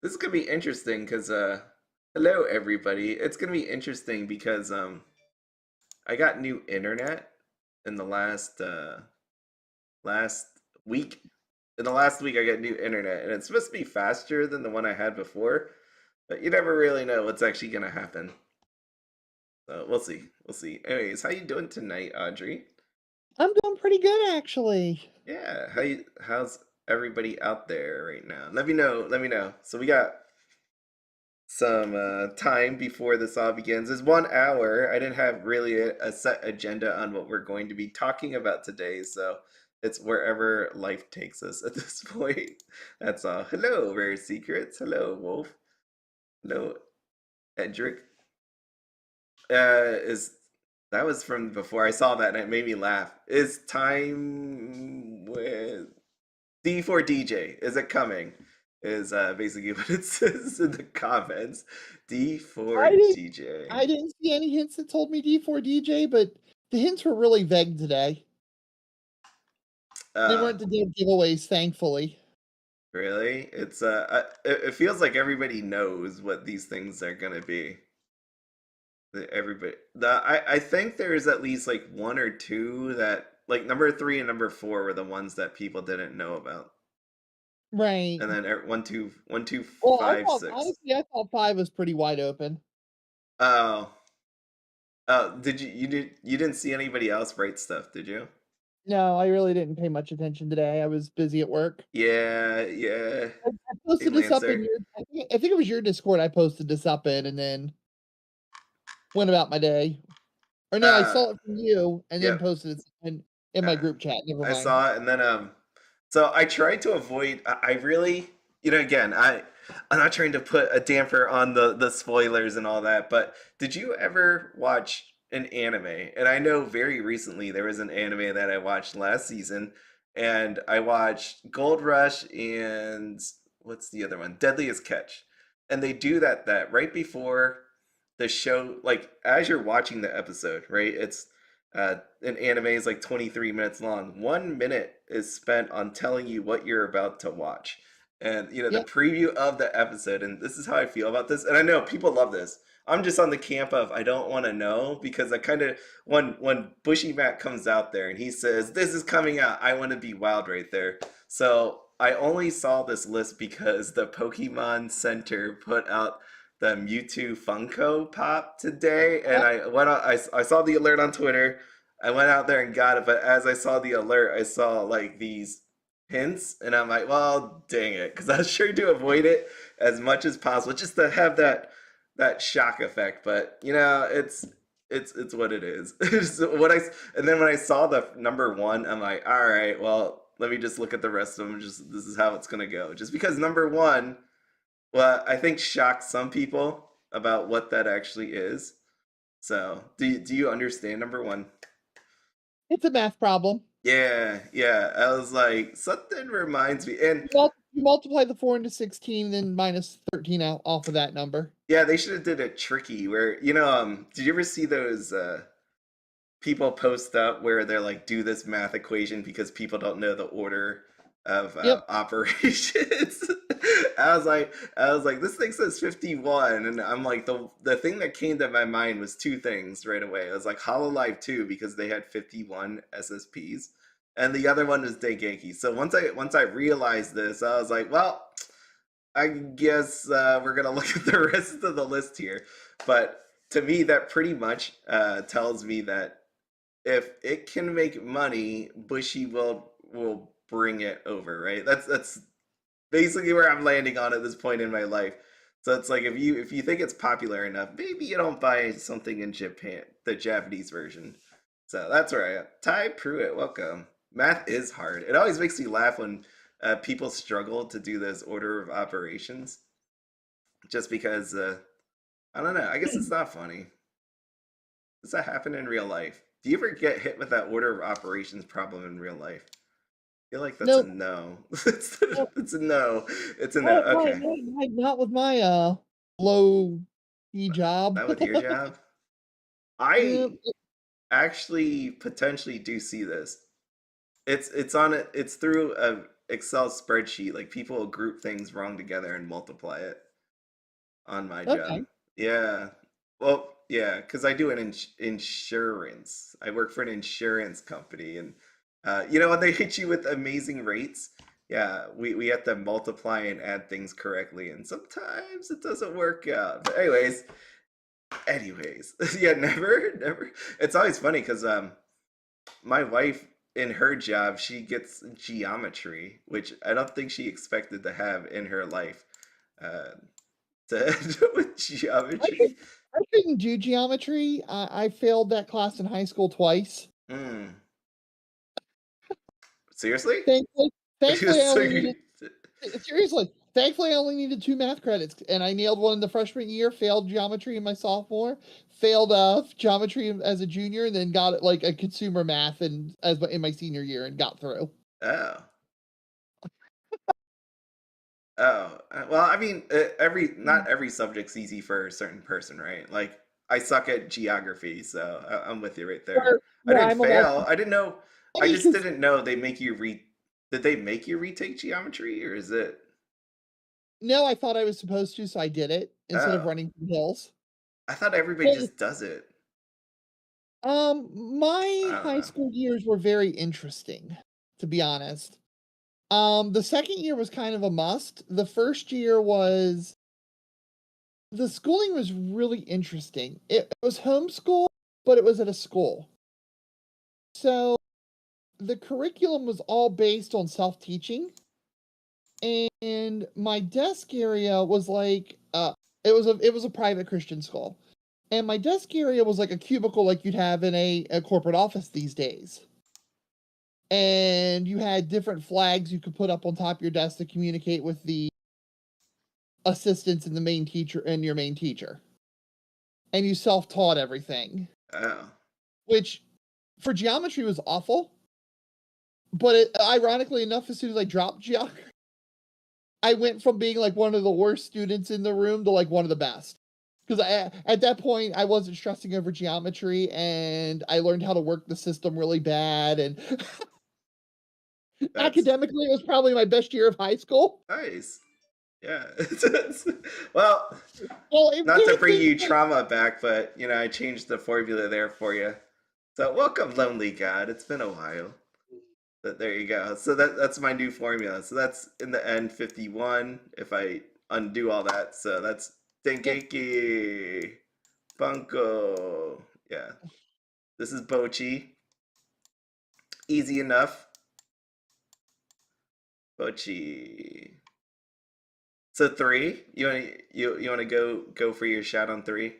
This is gonna be interesting because hello everybody. It's gonna be interesting because I got new internet in the last week. In the last week I got new internet and it's supposed to be faster than the one I had before, but you never really know what's actually gonna happen. So we'll see. We'll see. Anyways, how you doing tonight, Audrey? I'm doing pretty good, actually. Yeah, how's everybody out there right now? Let me know. Let me know. So we got some time before this all begins. It's 1 hour. I didn't have really a set agenda on what we're going to be talking about today, so it's wherever life takes us at this point. That's all. Hello, Rare Secrets. Hello, Wolf. Hello, Edric. Is that was from before I saw that and it made me laugh. Is time with D4DJ? Is it coming? Is basically what it says in the comments. I didn't D4DJ. I didn't see any hints that told me D4DJ, but the hints were really vague today. They Uh, weren't the damn giveaways, thankfully. really? It's it feels like everybody knows what these things are gonna be. Everybody, I think there's at least like one or two that like number 3 and number 4 were the ones that people didn't know about, Right. and then one, two, one, two, Well, I five, thought six. honestly, I thought 5 was pretty wide open. Oh, oh, you didn't see anybody else write stuff, did you? No, I really didn't pay much attention today. I was busy at work. Yeah, yeah. I Hey, posted this up in Lancer. your I think it was your Discord I posted this up in and then went about my day. Or no, I Uh, saw it from you and then yep. posted it in my Uh, group chat. Never I mind. saw it, and then so I tried to avoid. I really, again, I'm not trying to put a damper on the spoilers and all that, but did you ever watch an anime? And I know very recently there was an anime that I watched last season, and I watched Gold Rush and what's the other one? Deadliest Catch, and they do that right before the show, like as you're watching the episode, right? It's an anime is like 23 minutes long. 1 minute is spent on telling you what you're about to watch. And the Yep. preview of the episode, and this is how I feel about this. And I know people love this. I'm just on the camp of I don't want to know because I kind of when Bushy Matt comes out there and he says this is coming out, I want to be wild right there. So I only saw this list because the Pokemon Center put out the Mewtwo Funko Pop today, and Yep. I went out. I saw the alert on Twitter. I went out there and got it, but as I saw the alert, I saw like these hints, and I'm like, well, dang it, because I was sure to avoid it as much as possible, just to have that shock effect. But it's what it is. And then when I saw the number one, I'm like, all right, well, let me just look at the rest of them. Just this is how it's gonna go. Just because number one, well, I think shocked some people about what that actually is. So, do you understand number one? It's a math problem. Yeah, yeah. I was like, something reminds me, and You multiply the 4 into 16, then minus 13 out off of that number. yeah, they should have did it tricky. Where did you ever see those people post up where they're like, do this math equation because people don't know the order of Yep. operations. I was like, this thing says 51, and I'm like, the thing that came to my mind was two things right away. It was like Hololive 2 because they had 51 SSPs, and the other one was Dengeki. So once I realized this, I was like, well, I guess we're gonna look at the rest of the list here. But to me, that pretty much tells me that if it can make money, Bushy will bring it over, right? That's basically where I'm landing on at this point in my life. So it's like if you think it's popular enough, maybe you don't buy something in Japan, the Japanese version. So that's where I am. Ty Pruitt, welcome. Math is hard. It always makes me laugh when people struggle to do this order of operations, just because I don't know. I guess it's not funny. Does that happen in real life? Do you ever get hit with that order of operations problem in real life? I feel like that's a Nope. no. Nope. It's a no. It's a no. Okay. Not with my low E job. Not with your job. I Yep. actually potentially do see this. It's on it. It's through Excel spreadsheet. Like people will group things wrong together and multiply it on my job. Okay. Yeah. Well, yeah, because I do an insurance. I work for an insurance company, and when they hit you with amazing rates, yeah, we have to multiply and add things correctly, and sometimes it doesn't work out. But anyways, yeah, never. It's always funny because my wife in her job she gets geometry, which I don't think she expected to have in her life. Uh, to with I geometry. could I couldn't do geometry. I failed that class in high school twice. Mm. Seriously? Thankfully, thankfully I So only needed seriously. Thankfully, I only needed 2 math credits, and I nailed one in the freshman year. Failed geometry in my sophomore. Failed geometry as a junior, and then got it like a consumer math in my senior year, and got through. oh. Oh. Well, I mean, not every subject's easy for a certain person, right? Like I suck at geography, so I'm with you right there. I Where didn't I'm a lot fail. I didn't know. I funny just because didn't know they make you re. Did they make you retake geometry, or is it? no, I thought I was supposed to, so I did it instead of Oh, running through hills. I thought everybody Hey, just does it. my I don't high know. school years were very interesting, to be honest. The second year was kind of a must. The first year was the schooling was really interesting. It was homeschool, but it was at a school. So the curriculum was all based on self-teaching, and my desk area was like it was a private Christian school. And my desk area was like a cubicle like you'd have in a corporate office these days. And you had different flags you could put up on top of your desk to communicate with the assistants and the main teacher and your main teacher. And you self-taught everything, Oh. which for geometry was awful. But ironically enough, as soon as I dropped geometry, I went from being like one of the worst students in the room to like one of the best. Because at that point, I wasn't stressing over geometry, and I learned how to work the system really bad. And That's academically, it was probably my best year of high school. nice. Yeah. Well, Well, it not to did bring things you like trauma back, but I changed the formula there for you. So welcome, Lonely God. It's been a while. But there you go. So that's my new formula. So that's in the end 51 if I undo all that. So that's yep. Dengeki Bunko. Yeah. This is Bochi. Easy enough. Bochi. So 3. You want to go for your shot on 3?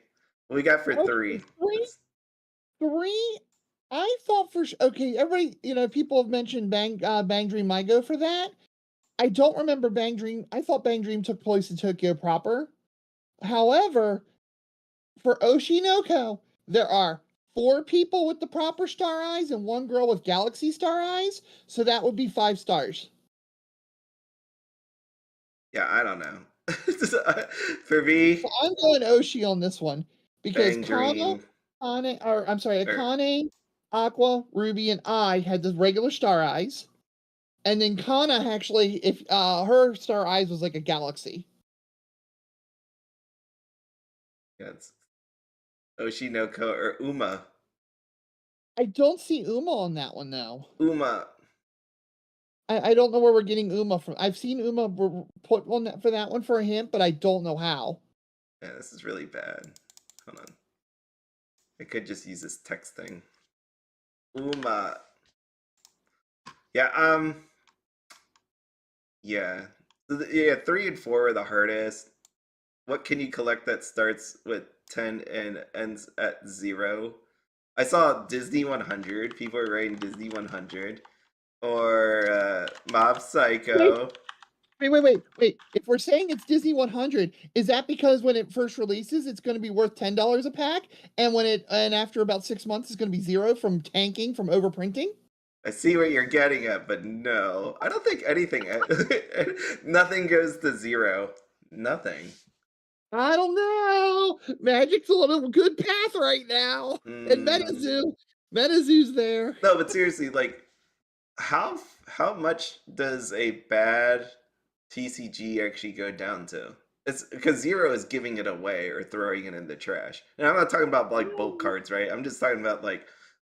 What we got for Okay, 3? three, Let's three. I thought okay. Everybody, people have mentioned Bang Dream. I go for that. I don't remember Bang Dream. I thought Bang Dream took place in Tokyo proper. However, for Oshinoko, there are 4 people with the proper star eyes and 1 girl with galaxy star eyes, so that would be 5 stars. Yeah, I don't know. For me, So I'm going Oshi on this one because Bang Dream or Akane, Aqua, Ruby, and I had the regular star eyes, and then Kana actually, if her star eyes was like a galaxy. yeah, it's Oshinoko or Uma. I don't see Uma on that one though. Uma. I don't know where we're getting Uma from. I've seen Uma put on that for that one for a hint, but I don't know how. Yeah, this is really bad. Hold on. I could just use this text thing. Uma. Yeah, yeah. Yeah, 3 and 4 are the hardest. What can you collect that starts with 10 and ends at 0? I saw Disney 100. People are writing Disney 100. Or Mob Wait, Psycho. wait. If we're saying it's Disney 100, is that because when it first releases, it's going to be worth $10 a pack, and after about 6 months, it's going to be 0 from tanking from overprinting? I see what you're getting at, but no. I don't think anything. Nothing goes to 0. Nothing. I don't know. Magic's on a good path right now, and Mm. MetaZoo's there. No, but seriously, like, how much does a bad TCG actually go down to? It's because Zero is giving it away or throwing it in the trash. And I'm not talking about like bulk cards, right? I'm just talking about like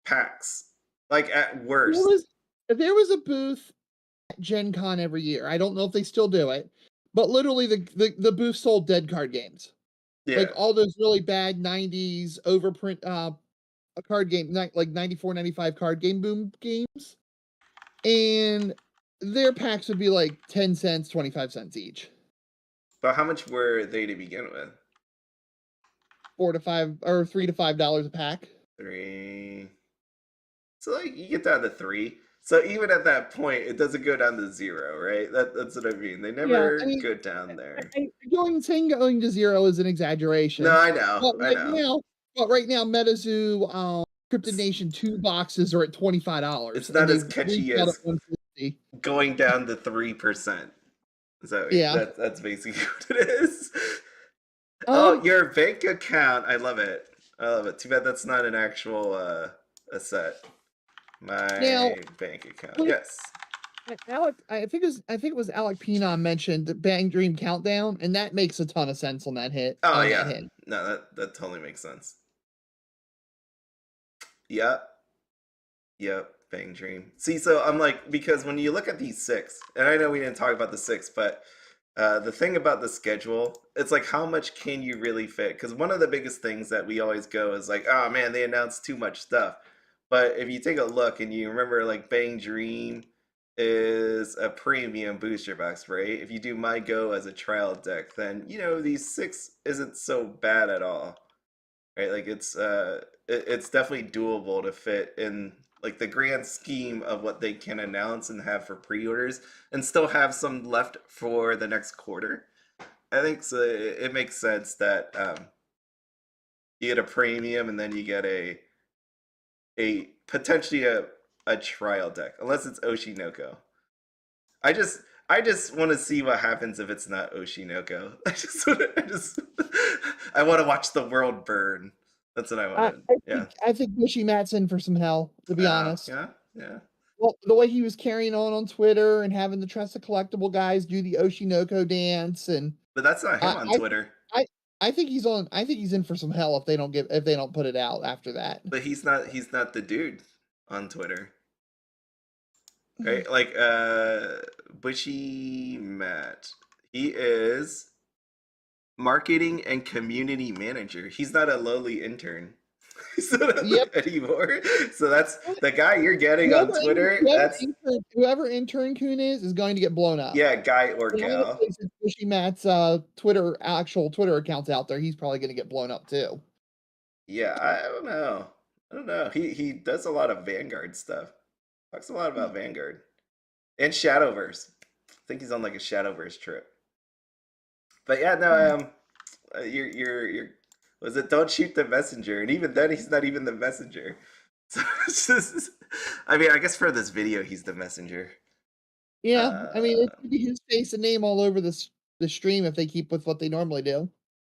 packs. Like at worst. There was a booth at Gen Con every year. I don't know if they still do it, but literally the booth sold dead card games. Like Yeah. all those really bad 90s overprint a card game like 94, 95 card game boom games. And their packs would be like 10 cents, 25 cents each. But how much were they to begin with? $3 to $5 a pack. Three. So like you get down to three. So even at that point, it doesn't go down to zero, right? That's what I mean. They Yeah, I never mean, go down there. saying going to zero is an No, exaggeration. I know, But I know. right now, MetaZoo, Cryptid Nation 2 boxes are at $25, It's and not as they've catchy retailed at as 150. going down to 3%. So Yeah. that's basically what it is. Oh, Um. your bank account. I love it. I love it. Too bad that's not an actual a set. Now, My bank account. please, Yes. Alec, I think it was Alec Pinon mentioned Bang Dream Countdown, and that makes a ton of sense on that hit. Oh On that yeah. hit. No, that totally makes sense. Yep. Yep. Bang Dream. See, so I'm like, because when you look at these six, and I know we didn't talk about the six, but the thing about the schedule, it's like how much can you really fit? Because one of the biggest things that we always go is like, oh man, they announced too much stuff. But if you take a look and you remember, like Bang Dream is a premium booster box, right? If you do My Go as a trial deck, then you know these six isn't so bad at all, right? Like it's definitely doable to fit in like the grand scheme of what they can announce and have for pre-orders and still have some left for the next quarter. I think so. It makes sense that you get a premium and then you get a potentially a trial deck, unless it's Oshinoko. I just I just want to see what happens if it's not Oshinoko. I want to watch the world burn. That's what I wanted. Yeah. I think Bushy Matt's in for some hell, to be honest. Yeah. Yeah. Well, the way he was carrying on Twitter and having the Trust the Collectible guys do the Oshinoko dance, and But that's not him I, on I, Twitter. I think he's on. I think he's in for some hell if they don't put it out after that. But he's not the dude on Twitter. Right? Like Bushy Matt. He is marketing and community manager. He's not a lowly intern. He's not Yep. anymore. So that's the guy you're getting on Whoever, Twitter. That's whoever intern Kun is going to get blown up. yeah, guy or And I'm gonna gal. say since Bushy Matt's actual Twitter account's out there, he's probably gonna get blown up too. Yeah, I don't know. I don't know. He does a lot of Vanguard stuff. Talks a lot about Vanguard and Shadowverse. I think he's on like a Shadowverse trip. But yeah, no, you're was it don't shoot the messenger, and even then he's not even the messenger. So it's just, I mean, I guess for this video he's the messenger. Yeah, I mean it could be his face and name all over the stream if they keep with what they normally do.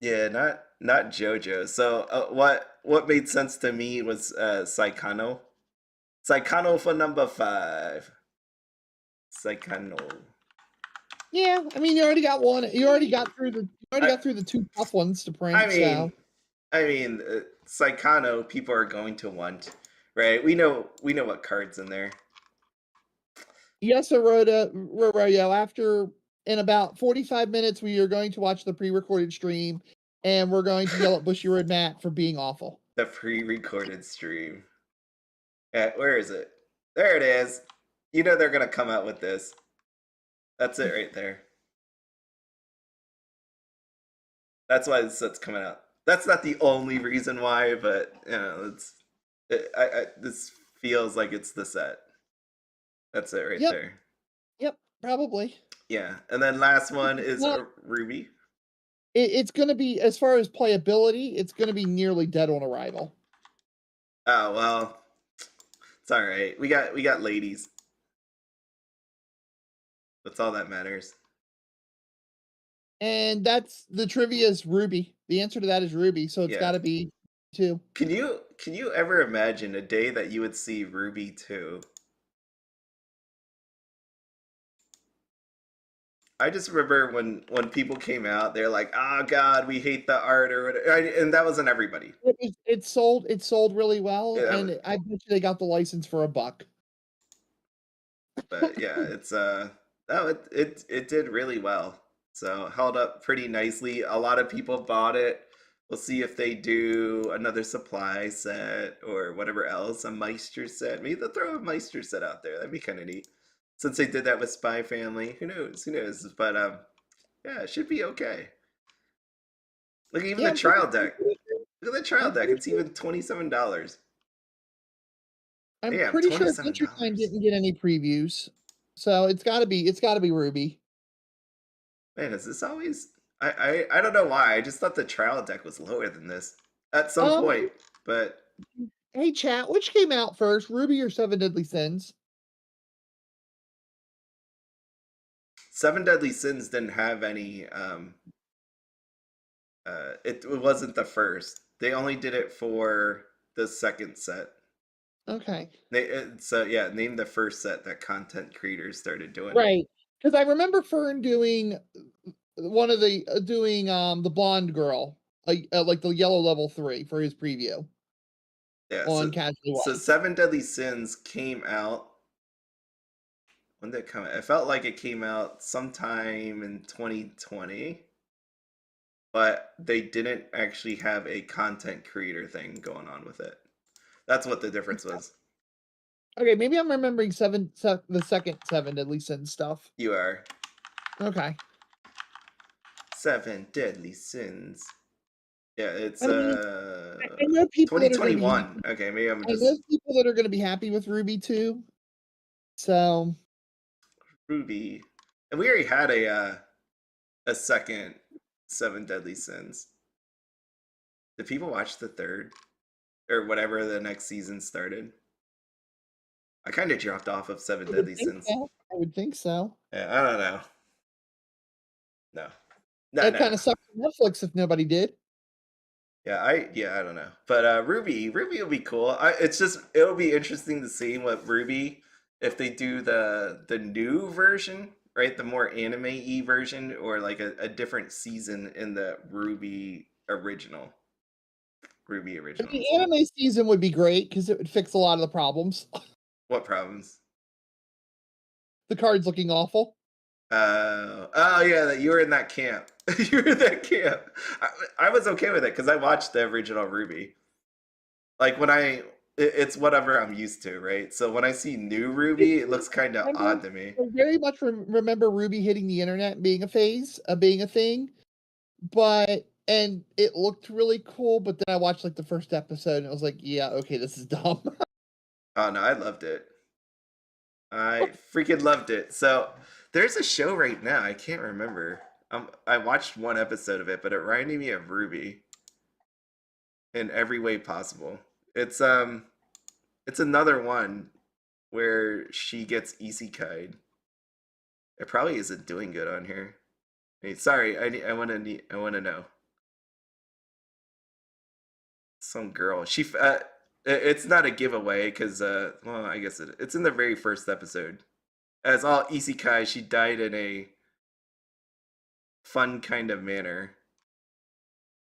Yeah, not JoJo. So what made sense to me was Saikano. Saikano for number 5. Saikano. Yeah, I mean you already got one. You already got through the two tough ones to print. I mean, Saikano people are going to want, right? We know what cards in there. Yes, Arroyo, after in about 45 minutes, we are going to watch the pre-recorded stream, and we're going to yell at Bushiroad Matt for being awful. The pre-recorded stream. Where is it? There it is. You know they're gonna come out with this. That's it right there. That's why this set's coming out. That's not the only reason why, but you know, this feels like it's the set. That's it right there. Yep, probably. Yeah, and then last one is Ruby. It's going to be, as far as playability, it's going to be nearly dead on arrival. Oh well, it's all right. We got ladies. That's all that matters. And that's the trivia is Ruby. The answer to that is Ruby, so it's got to be 2. Can you ever imagine a day that you would see Ruby 2? I just remember when people came out, they're like, "Oh God, we hate the art," or whatever. And that wasn't everybody. It sold really well, Yeah, and I bet you they got the license for $1. but yeah, it's no, it did really well. So held up pretty nicely. A lot of people bought it. We'll see if they do another supply set or whatever else, a Meister set. Maybe they'll throw a Meister set out there. That'd be kind of neat. Since they did that with Spy Family, who knows? Who knows? But yeah, it should be okay. Look, even Yeah, the I'm pretty trial deck. Look at the trial I'm deck. pretty It's sure even $27. I'm Damn, pretty sure $27. Adventure Time didn't get any previews, so it's gotta be Ruby. Man, is this always? I don't know why. I just thought the trial deck was lower than this at some Um, point. But hey chat, which came out first, Ruby or Seven Deadly Sins? Seven Deadly Sins didn't have any. It wasn't the first. They only did it for the second set. Okay, So yeah, name the first set that content creators started doing. right. Because I remember Fern doing one of the the blonde girl, like the yellow level 3 for his preview Yeah, on Casually so Weiss. Seven Deadly Sins came out. When did it come out? It felt like it came out sometime in 2020, but they didn't actually have a content creator thing going on with it. That's what the difference was. Okay, maybe I'm remembering the second Seven Deadly Sins stuff. You are Okay. Seven Deadly Sins. Yeah, it's I mean, I know people that are gonna be 2021. happy. Okay, maybe I'm I just know people that are gonna be happy with Ruby too. So Ruby. And we already had a second Seven Deadly Sins. Did people watch the third or whatever the next season started? I kind of dropped off of Seven I would Deadly think Sins. so. I would think so. Yeah, I don't know. No, no, It no, kind no. of sucks for Netflix if nobody did. Yeah, I don't know. But Ruby will be cool. It's just it'll be interesting to see what Ruby if they do the new version, right? The more anime-y version or like a different season in the Ruby I original. mean, anime season would be great because it would fix a lot of the problems. What problems? The cards looking awful. Oh yeah, that you were in that camp. You were in that camp. I was okay with it because I watched the original Ruby. Like it's whatever I'm used to, right? So when I see new Ruby, it looks kind of Remember, odd to me. I very much remember Ruby hitting the internet and being a phase, being a thing. And it looked really cool, but then I watched like the first episode and I was like, yeah, okay, this is dumb. Oh no, I loved it. I freaking loved it. So there's a show right now. I can't remember. I watched one episode of it, but it reminded me of Ruby in every way possible. It's another one where she gets isekai'd. It probably isn't doing good on here. Hey, sorry, I want to know. Some girl. It's not a giveaway because well, I guess it's in the very first episode. As all isekai, she died in a fun kind of manner.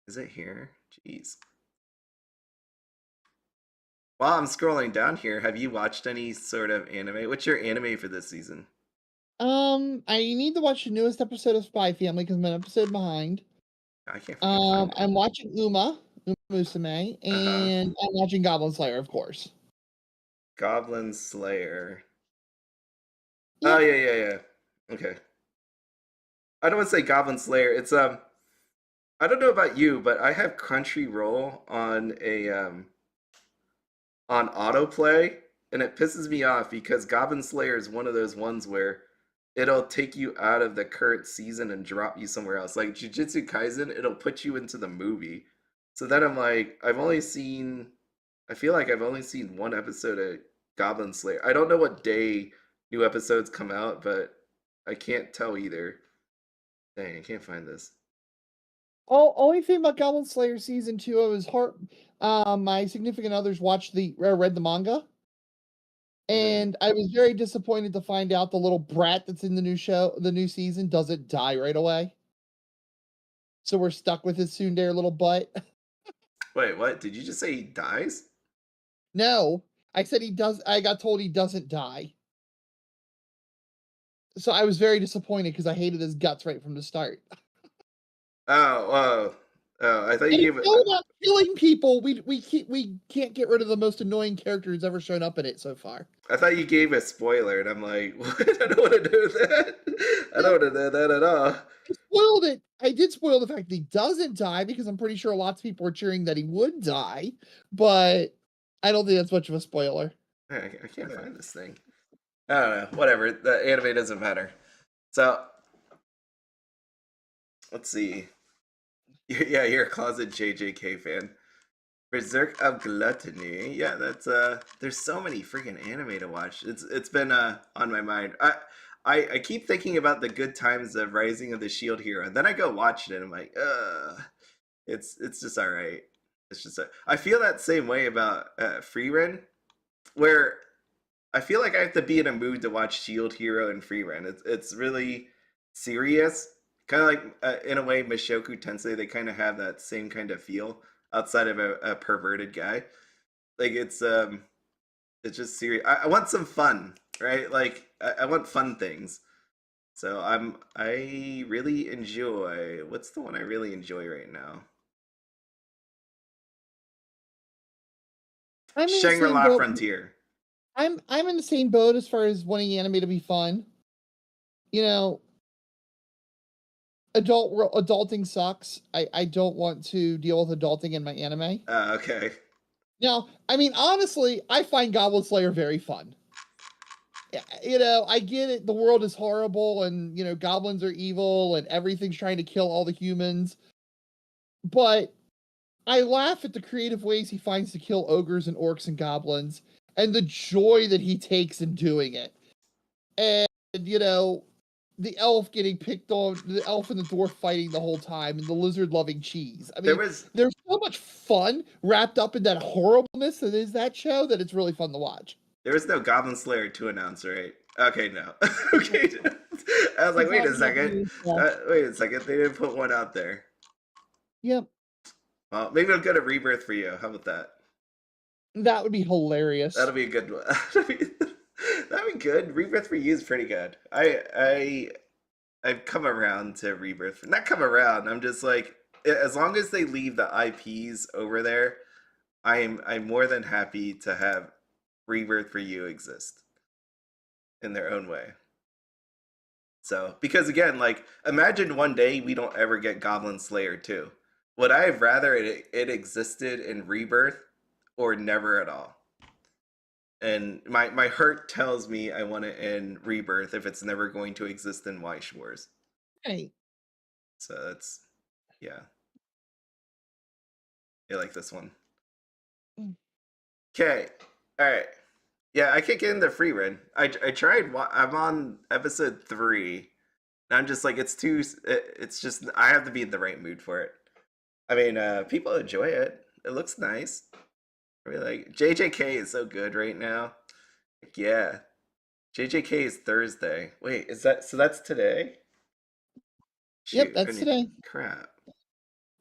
Is it here? Jeez. While I'm scrolling down here, have you watched any sort of anime? What's your anime for this season? I need to watch the newest episode of Spy Family because I'm an episode behind. I can't freaking find it. I'm watching Uma Musume, Uh-huh. and I'm watching Goblin Slayer, of course. Goblin Slayer. Oh Yeah, yeah. Okay. I don't want to say Goblin Slayer. It's I don't know about you, but I have Crunchyroll on autoplay, and it pisses me off because Goblin Slayer is one of those ones where it'll take you out of the current season and drop you somewhere else. Like Jujutsu Kaisen, it'll put you into the movie. So then I'm like, I feel like I've only seen one episode of Goblin Slayer. I don't know what day new episodes come out, but I can't tell either. Dang, I can't find this. only thing about Goblin Slayer season 2, I was heart. My significant others watched read the manga, And I was very disappointed to find out the little brat that's in the new season doesn't die right away. So we're stuck with his tsundere little butt. Wait, what? Did you just say he dies? No, I said he does. I got told he doesn't die. So I was very disappointed because I hated his guts right from the start. Oh, whoa. Oh, I thought you And he's gave it. still not killing people. We can't get rid of the most annoying character who's ever shown up in it so far. I thought you gave a spoiler, and I'm like, what? I don't want to do that. I don't want to do that at all. I spoiled it. I did spoil the fact that he doesn't die because I'm pretty sure lots of people were cheering that he would die, but I don't think that's much of a spoiler. I can't find this thing. I don't know. Whatever. The anime doesn't matter. So, let's see. Yeah, you're a closet JJK fan. Berserk of Gluttony. Yeah, that's there's so many freaking anime to watch. It's been on my mind. I keep thinking about the good times of Rising of the Shield Hero, and then I go watch it and I'm like, it's just all right. It's just I feel that same way about Frieren, where I feel like I have to be in a mood to watch Shield Hero and Frieren. It's really serious, kind of like in a way Mushoku Tensei. They kind of have that same kind of feel outside of a perverted guy. Like it's just serious. I want some fun, right? Like I want fun things. So I really enjoy. What's the one I really enjoy right now? I'm in the same Shangri-La boat. Frontier. I'm in the same boat as far as wanting anime to be fun. You know, adulting sucks. I don't want to deal with adulting in my anime. Okay. Now, I mean, honestly, I find Goblin Slayer very fun. You know, I get it. The world is horrible, and you know, goblins are evil, and everything's trying to kill all the humans. But I laugh at the creative ways he finds to kill ogres and orcs and goblins, and the joy that he takes in doing it. And you know, the elf getting picked on, the elf and the dwarf fighting the whole time, and the lizard loving cheese. I mean, there's so much fun wrapped up in that horribleness that is that show that it's really fun to watch. There was no Goblin Slayer 2 announced, right? Okay, no. Okay. I was like, wait a second. Wait a second. They didn't put one out there. Yep. Well, maybe I'll go to Rebirth for you. How about that? That would be hilarious. That'll be a good one. That'd be good. Rebirth for you is pretty good. I've come around to Rebirth. Not come around. I'm just like, as long as they leave the IPs over there, I'm more than happy to have Rebirth for you exist in their own way. So, because again, like, imagine one day we don't ever get Goblin Slayer 2. Would I have rather it existed in Rebirth or never at all? And my heart tells me I want it in Rebirth if it's never going to exist in Weiss Schwarz. Right. So that's, yeah. I like this one. Okay. All right. Yeah, I can't get into Frieren. I tried. I'm on episode 3. And I'm just like, it's just, I have to be in the right mood for it. I mean, people enjoy it. It looks nice. I mean, like, JJK is so good right now. Like, yeah. JJK is Thursday. Wait, so that's today? Shoot, Yep, that's today. Crap.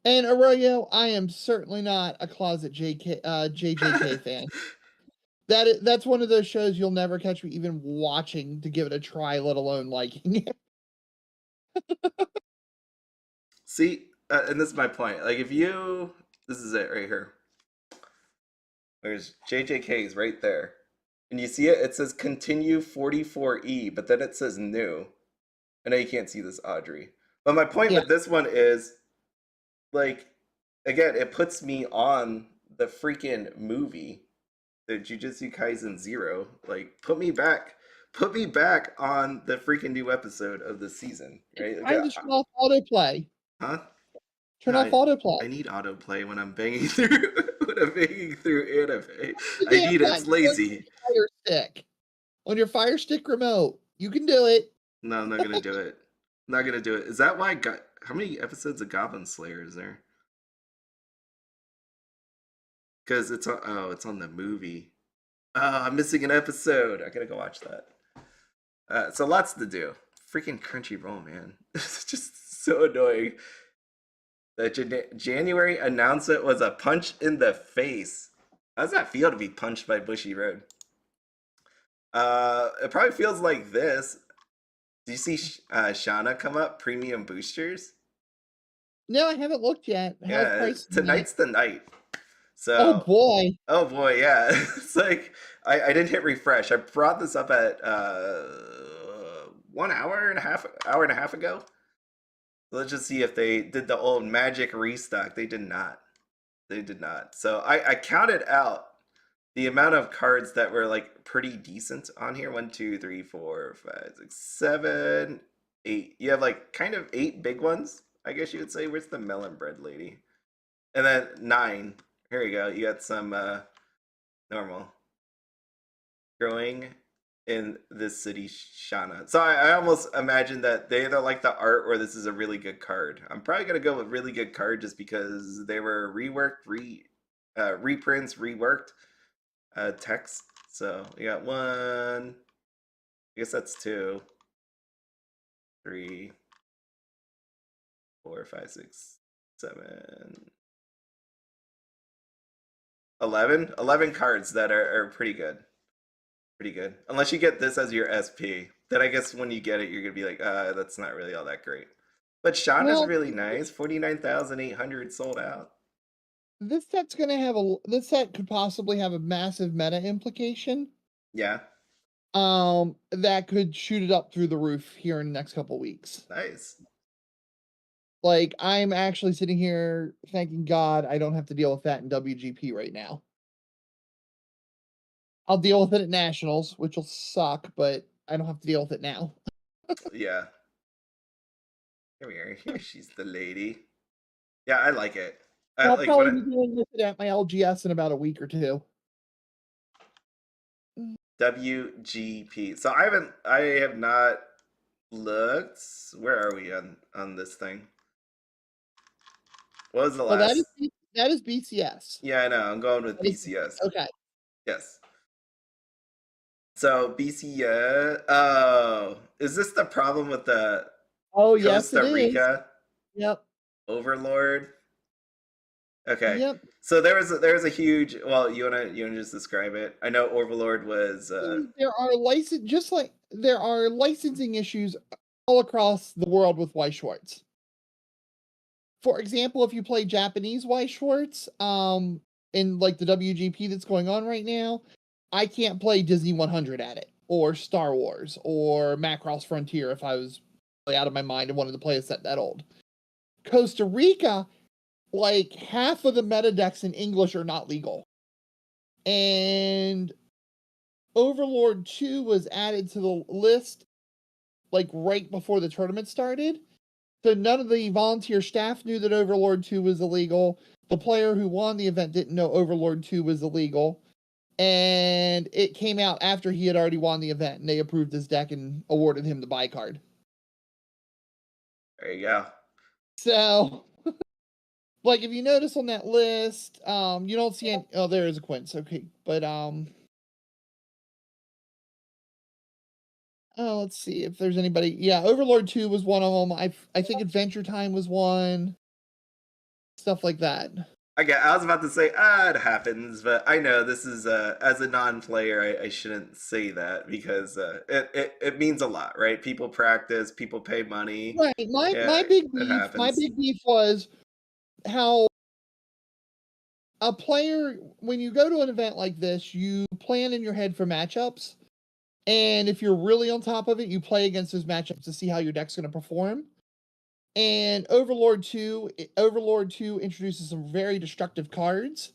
And Arroyo, I am certainly not a closet JJK fan. That's one of those shows you'll never catch me even watching to give it a try, let alone liking it. See, and this is my point. Like, this is it right here. There's JJK's right there. And you see it? It says continue 44E, but then it says new. I know you can't see this, Audrey. But my point with this one is, like, again, it puts me on the freaking movie, the Jujutsu Kaisen 0. Like, put me back on the freaking new episode of the season, right? I just turn off autoplay. Huh? Turn off autoplay. I need autoplay when I'm banging through anime. I need it's lazy. Fire stick. On your Fire Stick remote. You can do it. No, I'm not gonna do it. I'm not gonna do it. Is that why how many episodes of Goblin Slayer is there? Because it's on the movie. I'm missing an episode. I gotta go watch that. So lots to do. Freaking Crunchyroll, man. It's just so annoying. The January announcement was a punch in the face. How does that feel to be punched by Bushiroad? It probably feels like this. Do you see Shana come up? Premium boosters? No, I haven't looked yet. How's Yeah, price on that? tonight's the night. Oh So, boy. oh boy, yeah. It's like I didn't hit refresh. I brought this up at 1 hour and a half ago. Let's just see if they did the old magic restock. They did not. They did not. So I counted out the amount of cards that were like pretty decent on here. 1, 2, 3, 4, 5, 6, 7, 8. You have like kind of 8 big ones, I guess you would say. Where's the melon bread lady? And then 9. Here we go. You got some normal. Growing in this city, Shana. So I almost imagine that they either like the art or this is a really good card. I'm probably gonna go with really good card just because they were reworked, reprints, reworked text. So we got 1. I guess that's 2, 3, 4, 5, 6, 7, 11. 11 cards that are pretty good. Pretty good. Unless you get this as your SP. Then I guess when you get it, you're going to be like, that's not really all that great. But Shana's Well, really nice. 49,800 sold out. this set's gonna have this set could possibly have a massive meta implication. Yeah. That could shoot it up through the roof here in the next couple weeks. Nice. Like, I'm actually sitting here thanking God I don't have to deal with that in WGP right now. I'll deal with it at Nationals, which will suck, but I don't have to deal with it now. Yeah. Here we are. Here she's the lady. Yeah, I like it. I'll Like probably when be dealing with it at my LGS in about a week or two. WGP. So I have not looked. Where are we on this thing? What was the Well, last? that is BCS. Yeah, I know. I'm going with That is, BCS. okay. Yes. So BCS. Oh, is this the problem with the Oh, yes, Costa it is. Rica Yep. Overlord? Okay. Yep. So there was a huge. Well, you wanna just describe it? I know Overlord was. There are just like there are licensing issues all across the world with Weiss Schwarz. For example, if you play Japanese Weiss Schwarz, in like the WGP that's going on right now, I can't play Disney 100 at it, or Star Wars, or Macross Frontier if I was really out of my mind and wanted to play a set that old. Costa Rica, like half of the meta decks in English are not legal. And Overlord 2 was added to the list like right before the tournament started. So none of the volunteer staff knew that Overlord 2 was illegal. The player who won the event didn't know Overlord 2 was illegal. And it came out after he had already won the event, and they approved his deck and awarded him the buy card. There you go. So, like, if you notice on that list, you don't see any. Oh, there is a Quince. Okay, but oh, let's see if there's anybody. Yeah, Overlord 2 was one of them. I think Adventure Time was one. Stuff like that. I was about to say, it happens, but I know this is as a non-player, I shouldn't say that because it means a lot, right? People practice, people pay money. Right. Yeah, My it my happens. big beef was how a player, when you go to an event like this, you plan in your head for matchups. And if you're really on top of it, you play against those matchups to see how your deck's going to perform. And Overlord 2 introduces some very destructive cards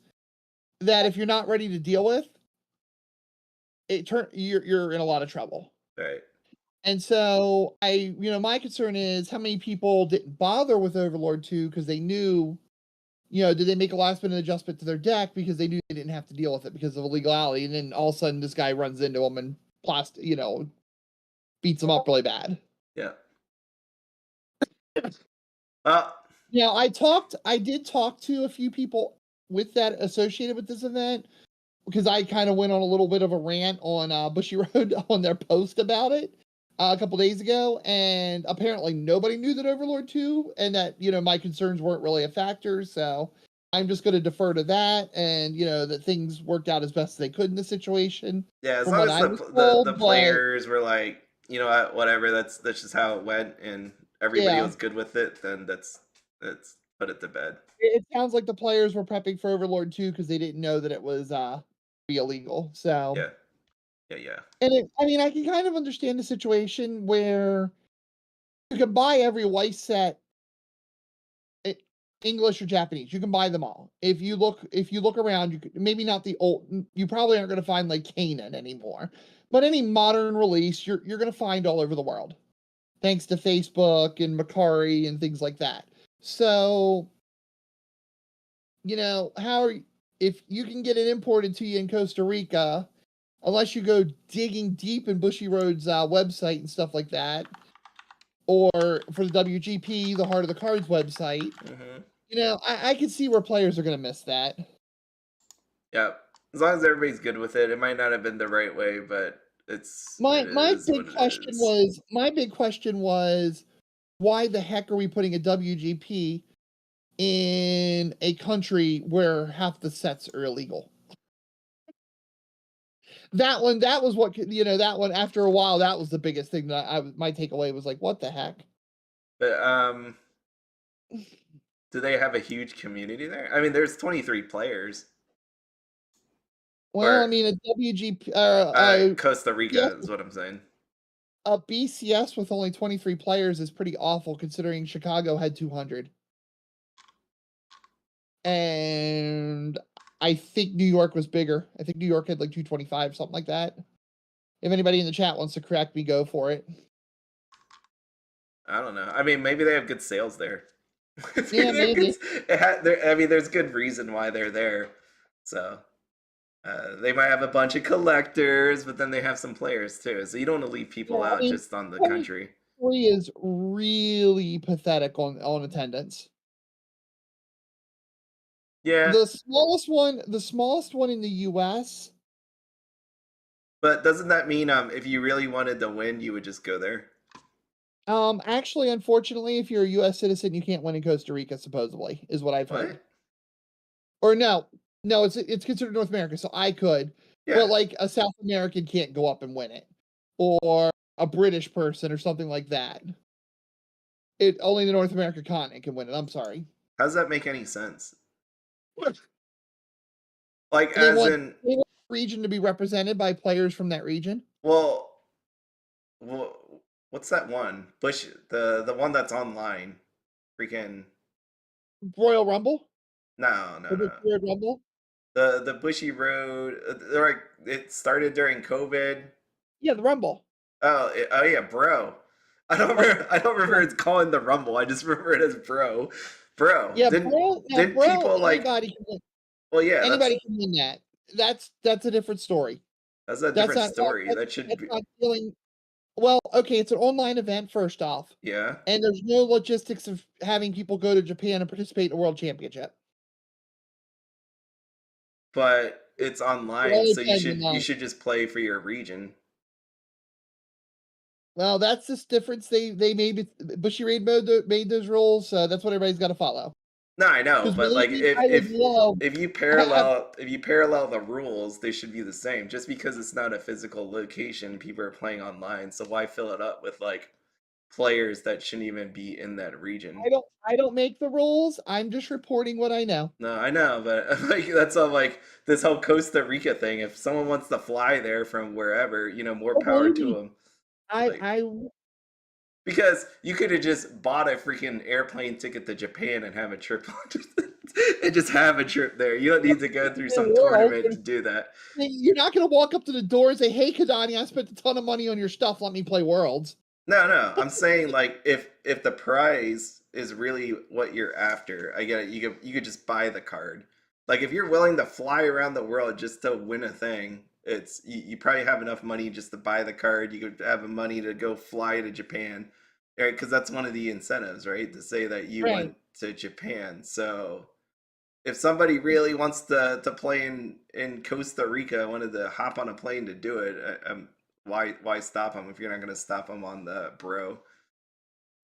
that if you're not ready to deal with, you're in a lot of trouble. Right. And so my concern is how many people didn't bother with Overlord 2 because they knew, did they make a last minute adjustment to their deck because they knew they didn't have to deal with it because of illegality, and then all of a sudden this guy runs into them and beats them up really bad. Yeah. Well, I did talk to a few people with that associated with this event. because I kind of went on a little bit of a rant on Bushiroad on their post about it a couple days ago, and apparently nobody knew that Overlord 2 and that, my concerns weren't really a factor, so I'm just going to defer to that, and, that things worked out as best as they could in the situation. Yeah, as From long what as I was the told, but players were like, you know what, whatever, that's just how it went, and everybody yeah, was good with it, then that's put it to bed. it sounds like the players were prepping for Overlord 2 because they didn't know that it was be illegal. So, Yeah, yeah. and I mean, I can kind of understand the situation where you can buy every Weiss set, English or Japanese. You can buy them all. If you look around, you could, maybe not the old. You probably aren't going to find like Kanan anymore, but any modern release, you're going to find all over the world, thanks to Facebook and Macari and things like that. So, if you can get it imported to you in Costa Rica, unless you go digging deep in Bushiroad's website and stuff like that, or for the WGP, the Heart of the Cards website, Mm-hmm. I can see where players are going to miss that. Yeah, as long as everybody's good with it, it might not have been the right way, but it My is what big it question is. was why the heck are we putting a WGP in a country where half the sets are illegal? That was what, that one, after a while, that was the biggest thing that my takeaway was like, what the heck? But do they have a huge community there? I mean, there's 23 players. Well, I Or mean, a WGP, Costa yeah, Rica is what I'm saying. a BCS with only 23 players is pretty awful considering Chicago had 200. And I think New York was bigger. I think New York had like 225, something like that. If anybody in the chat wants to correct me, go for it. I don't know. I mean, maybe they have good sales there. Yeah, maybe. I mean, there's good reason why they're there. So they might have a bunch of collectors, but then they have some players too. So you don't want to leave people Yeah, I out mean, just on the country. 23 is really pathetic on attendance. Yeah, The smallest one in the US. but doesn't that mean if you really wanted to win, you would just go there? Actually, unfortunately, if you're a US citizen, you can't win in Costa Rica, supposedly, is what I've heard. What? Or no, it's considered North America, so I could, Yeah. but like a South American can't go up and win it, or a British person or something like that. It only the North America continent can win it. I'm sorry. How does that make any sense? Like, They as want in, they want the region to be represented by players from that region. well, what's that one? The one that's online. Freaking Royal Rumble, no. the Weird Rumble. The Bushiroad. Like it started during COVID. Yeah, the Rumble. Oh yeah, bro. I don't remember it's calling the Rumble. I just remember it as bro. Bro. Yeah, Didn't bro. Now, didn't bro. people like? Anybody can win. Well, yeah, Anybody can win that. That's a different story. that's a That's different not. story. That should That's be. not dealing. Well, okay, it's an online event first off, Yeah, and there's no logistics of having people go to Japan and participate in a world championship. but it's It online, only so depends on you should just play for your region. well, that's this difference. They made made those rules. That's what everybody's got to follow. No, I know, Because but like believe me, I would love. if you I, parallel the rules, they should be the same. Just because it's not a physical location, people are playing online, so why fill it up with like players that shouldn't even be in that region? I don't make the rules. I'm just reporting what I know. No, I know, but like that's all like this whole Costa Rica thing. If someone wants to fly there from wherever, more But power believe to me, them. I Like I because you could have just bought a freaking airplane ticket to Japan and have a trip and just have a trip there. You don't need to go through some tournament to do that. You're not going to walk up to the door and say, "Hey, Kadani, I spent a ton of money on your stuff. Let me play Worlds." No. I'm saying like if the prize is really what you're after, I get it. You could just buy the card. Like if you're willing to fly around the world just to win a thing, it's you probably have enough money just to buy the card. You could have money to go fly to Japan, right? Because that's one of the incentives, right? To say that you Right. went to Japan. So if somebody really wants to play in Costa Rica, wanted to hop on a plane to do it, why stop them if you're not going to stop them on the bro?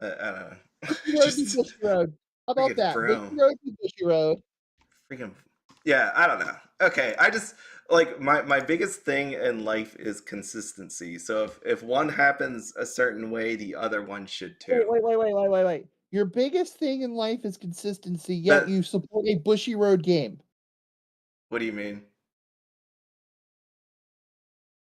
I don't know. Bushiroad be Just Bushiroad. How about freaking that? bro. Bushiroad be Bushiroad. Freaking yeah, I don't know. Okay, I just like my biggest thing in life is consistency. So if one happens a certain way, the other one should too. Wait. Your biggest thing in life is consistency, yet That you support a Bushiroad game. what do you mean?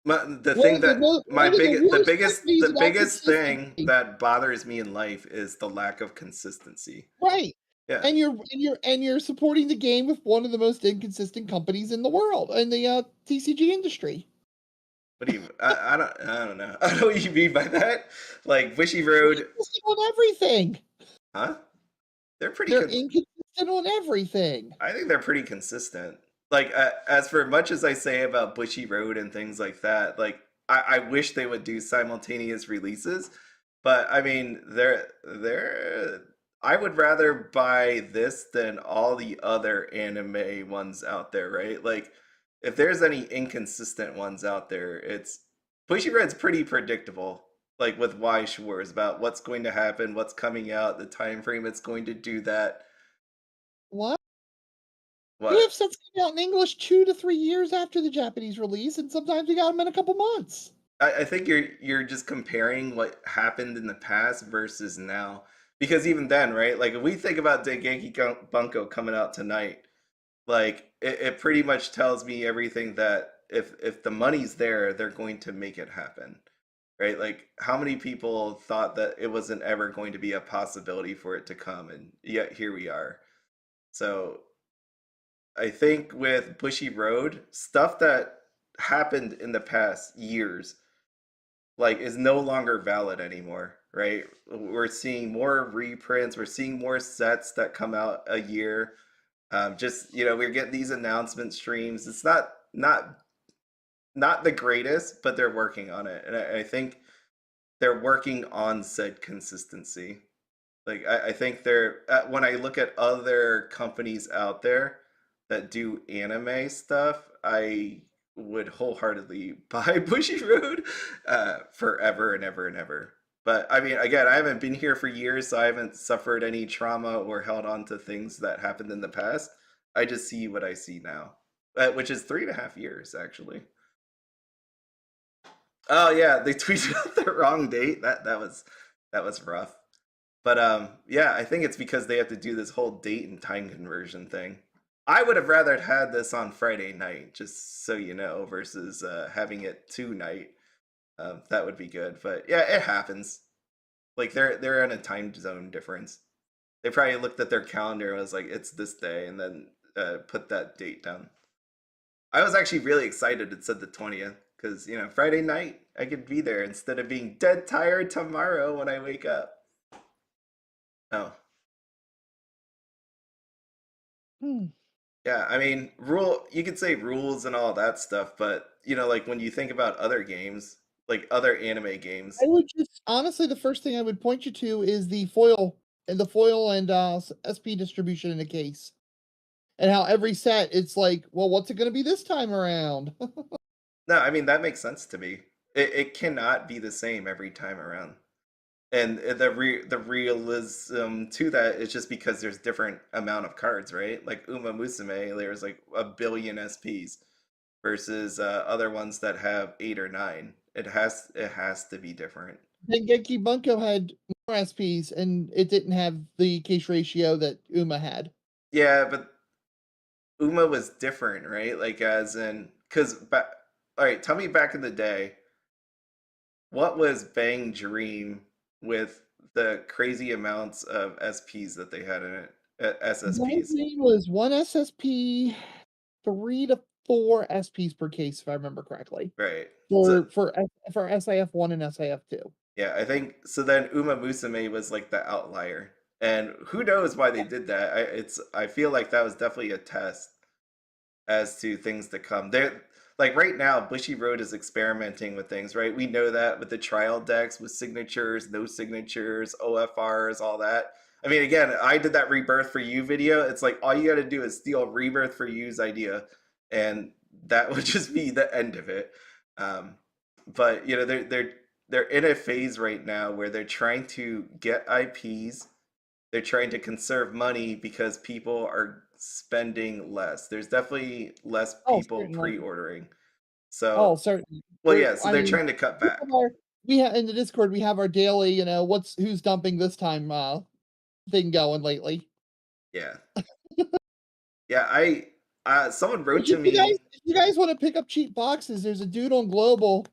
The One thing of the that my one of the big worst companies the about biggest thing consistency. that bothers me in life is the lack of consistency. Right. Yeah. And you're supporting the game with one of the most inconsistent companies in the world in the TCG industry. What do you I don't know. I don't know what you mean by that. Like Wishy They're Road, inconsistent on everything. huh? They're pretty They're inconsistent on everything. I think they're pretty consistent. Like as for much as I say about Bushy Road and things like that, like I wish they would do simultaneous releases. But I mean, they're I would rather buy this than all the other anime ones out there, right? Like if there's any inconsistent ones out there, it's Bushy Red's pretty predictable. Like with Weiss Schwarz about what's going to happen, what's coming out, the time frame it's going to do that. What? We What? have sets coming out in English 2 to 3 years after the Japanese release, and sometimes we got them in a couple months. I think you're just comparing what happened in the past versus now. Because even then, right? Like if we think about Dengeki Bunko coming out tonight, like it pretty much tells me everything that if the money's there, they're going to make it happen. Right? Like how many people thought that it wasn't ever going to be a possibility for it to come, and yet here we are. So I think with Bushy Road, stuff that happened in the past years like is no longer valid anymore, right? We're seeing more reprints, we're seeing more sets that come out a year. Just we're getting these announcement streams. It's not the greatest, but they're working on it, and I think they're working on said consistency. Like I think they're when I look at other companies out there that do anime stuff, I would wholeheartedly buy Bushy Road forever and ever and ever. But I mean, again, I haven't been here for years, so I haven't suffered any trauma or held on to things that happened in the past. I just see what I see now, which is 3.5 years actually. Oh yeah, they tweeted out the wrong date. That was rough. But yeah, I think it's because they have to do this whole date and time conversion thing. I would have rather had this on Friday night, just so you know, versus having it tonight. That would be good. But yeah, it happens. Like they're in a time zone difference. They probably looked at their calendar and was like, "It's this day," and then put that date down. I was actually really excited. It said the 20th because Friday night I could be there instead of being dead tired tomorrow when I wake up. Oh, Hmm. yeah, I mean, you could say rules and all that stuff, but like when you think about other games, like other anime games, I would just honestly, the first thing I would point you to is the foil and SP distribution in a case, and how every set it's like, well, what's it going to be this time around? no, I mean that makes sense to me. It cannot be the same every time around. And the realism to that is just because there's different amount of cards, right? Like Uma Musume, there's like a billion SPs versus other ones that have 8 or 9. It has to be different. Dengeki Bunko had more SPs, and it didn't have the case ratio that Uma had. Yeah, but Uma was different, right? Like as in, all right, tell me back in the day, what was Bang Dream with the crazy amounts of SPs that they had in it, SSPs, Benzene was one SSP, 3 to 4 SPs per case, if I remember correctly, right? So for SIF1 and SIF2. yeah, I think so. Then Uma Musume was like the outlier, and who knows why they did that? I feel like that was definitely a test as to things to come. They're like right now, Bushy Road is experimenting with things, right? We know that with the trial decks, with signatures, no signatures, OFRs, all that. I mean, again, I did that Rebirth for You video. It's like all you got to do is steal Rebirth for You's idea, and that would just be the end of it. Um, but you know, they're in a phase right now where they're trying to get IPs. They're trying to conserve money because people are spending less. There's definitely less Oh, people certainly. pre-ordering. Oh, So, certainly. well, yeah. So I they're mean, trying to cut we back. have our in the Discord, we have our daily, who's dumping this time, thing going lately. Yeah, yeah. Someone wrote Which to me. if you guys wanna pick up cheap boxes, there's a dude on Global.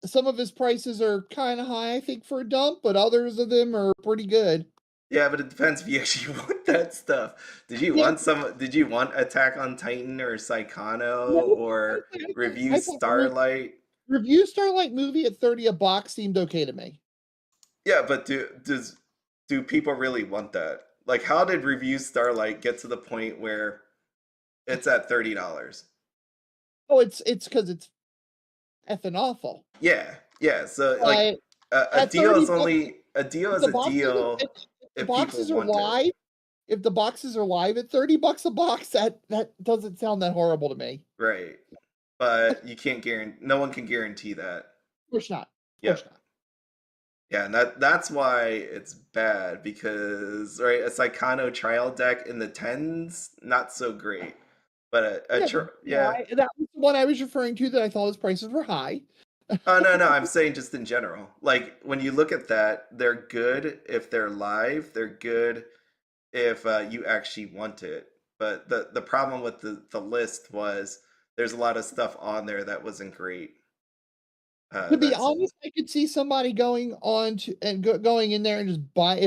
Some of his prices are kinda high, I think, for a dump, but others of them are pretty good. Yeah, but it depends if you actually want that stuff. Yeah, Did you want Attack on Titan or yeah, Saikano or Review I thought re Starlight? Review Starlight movie at 30 a box seemed okay to me. Yeah, but do people really want that? Like, how did Review Starlight get to the point where it's at $30? Oh, it's because it's effing awful. Yeah, yeah. So like, But a at deal 30 is bucks, only a deal if is the a boxes are deal if the if people boxes are want it. live if the boxes are live at 30 bucks a box, that doesn't sound that horrible to me. Right. But you can't guarantee. No one can guarantee that. Of course not. Of course Yep. not. Yeah, and that's why it's bad because right, a Saikano trial deck in the tens, not so great. But Yeah, yeah. that was the one I was referring to that I thought his prices were high. Oh no, I'm saying just in general. Like when you look at that, they're good if they're live. They're good if you actually want it. But the problem with the list was there's a lot of stuff on there that wasn't great. To be That's honest, I could see somebody going on to and going in there and just buy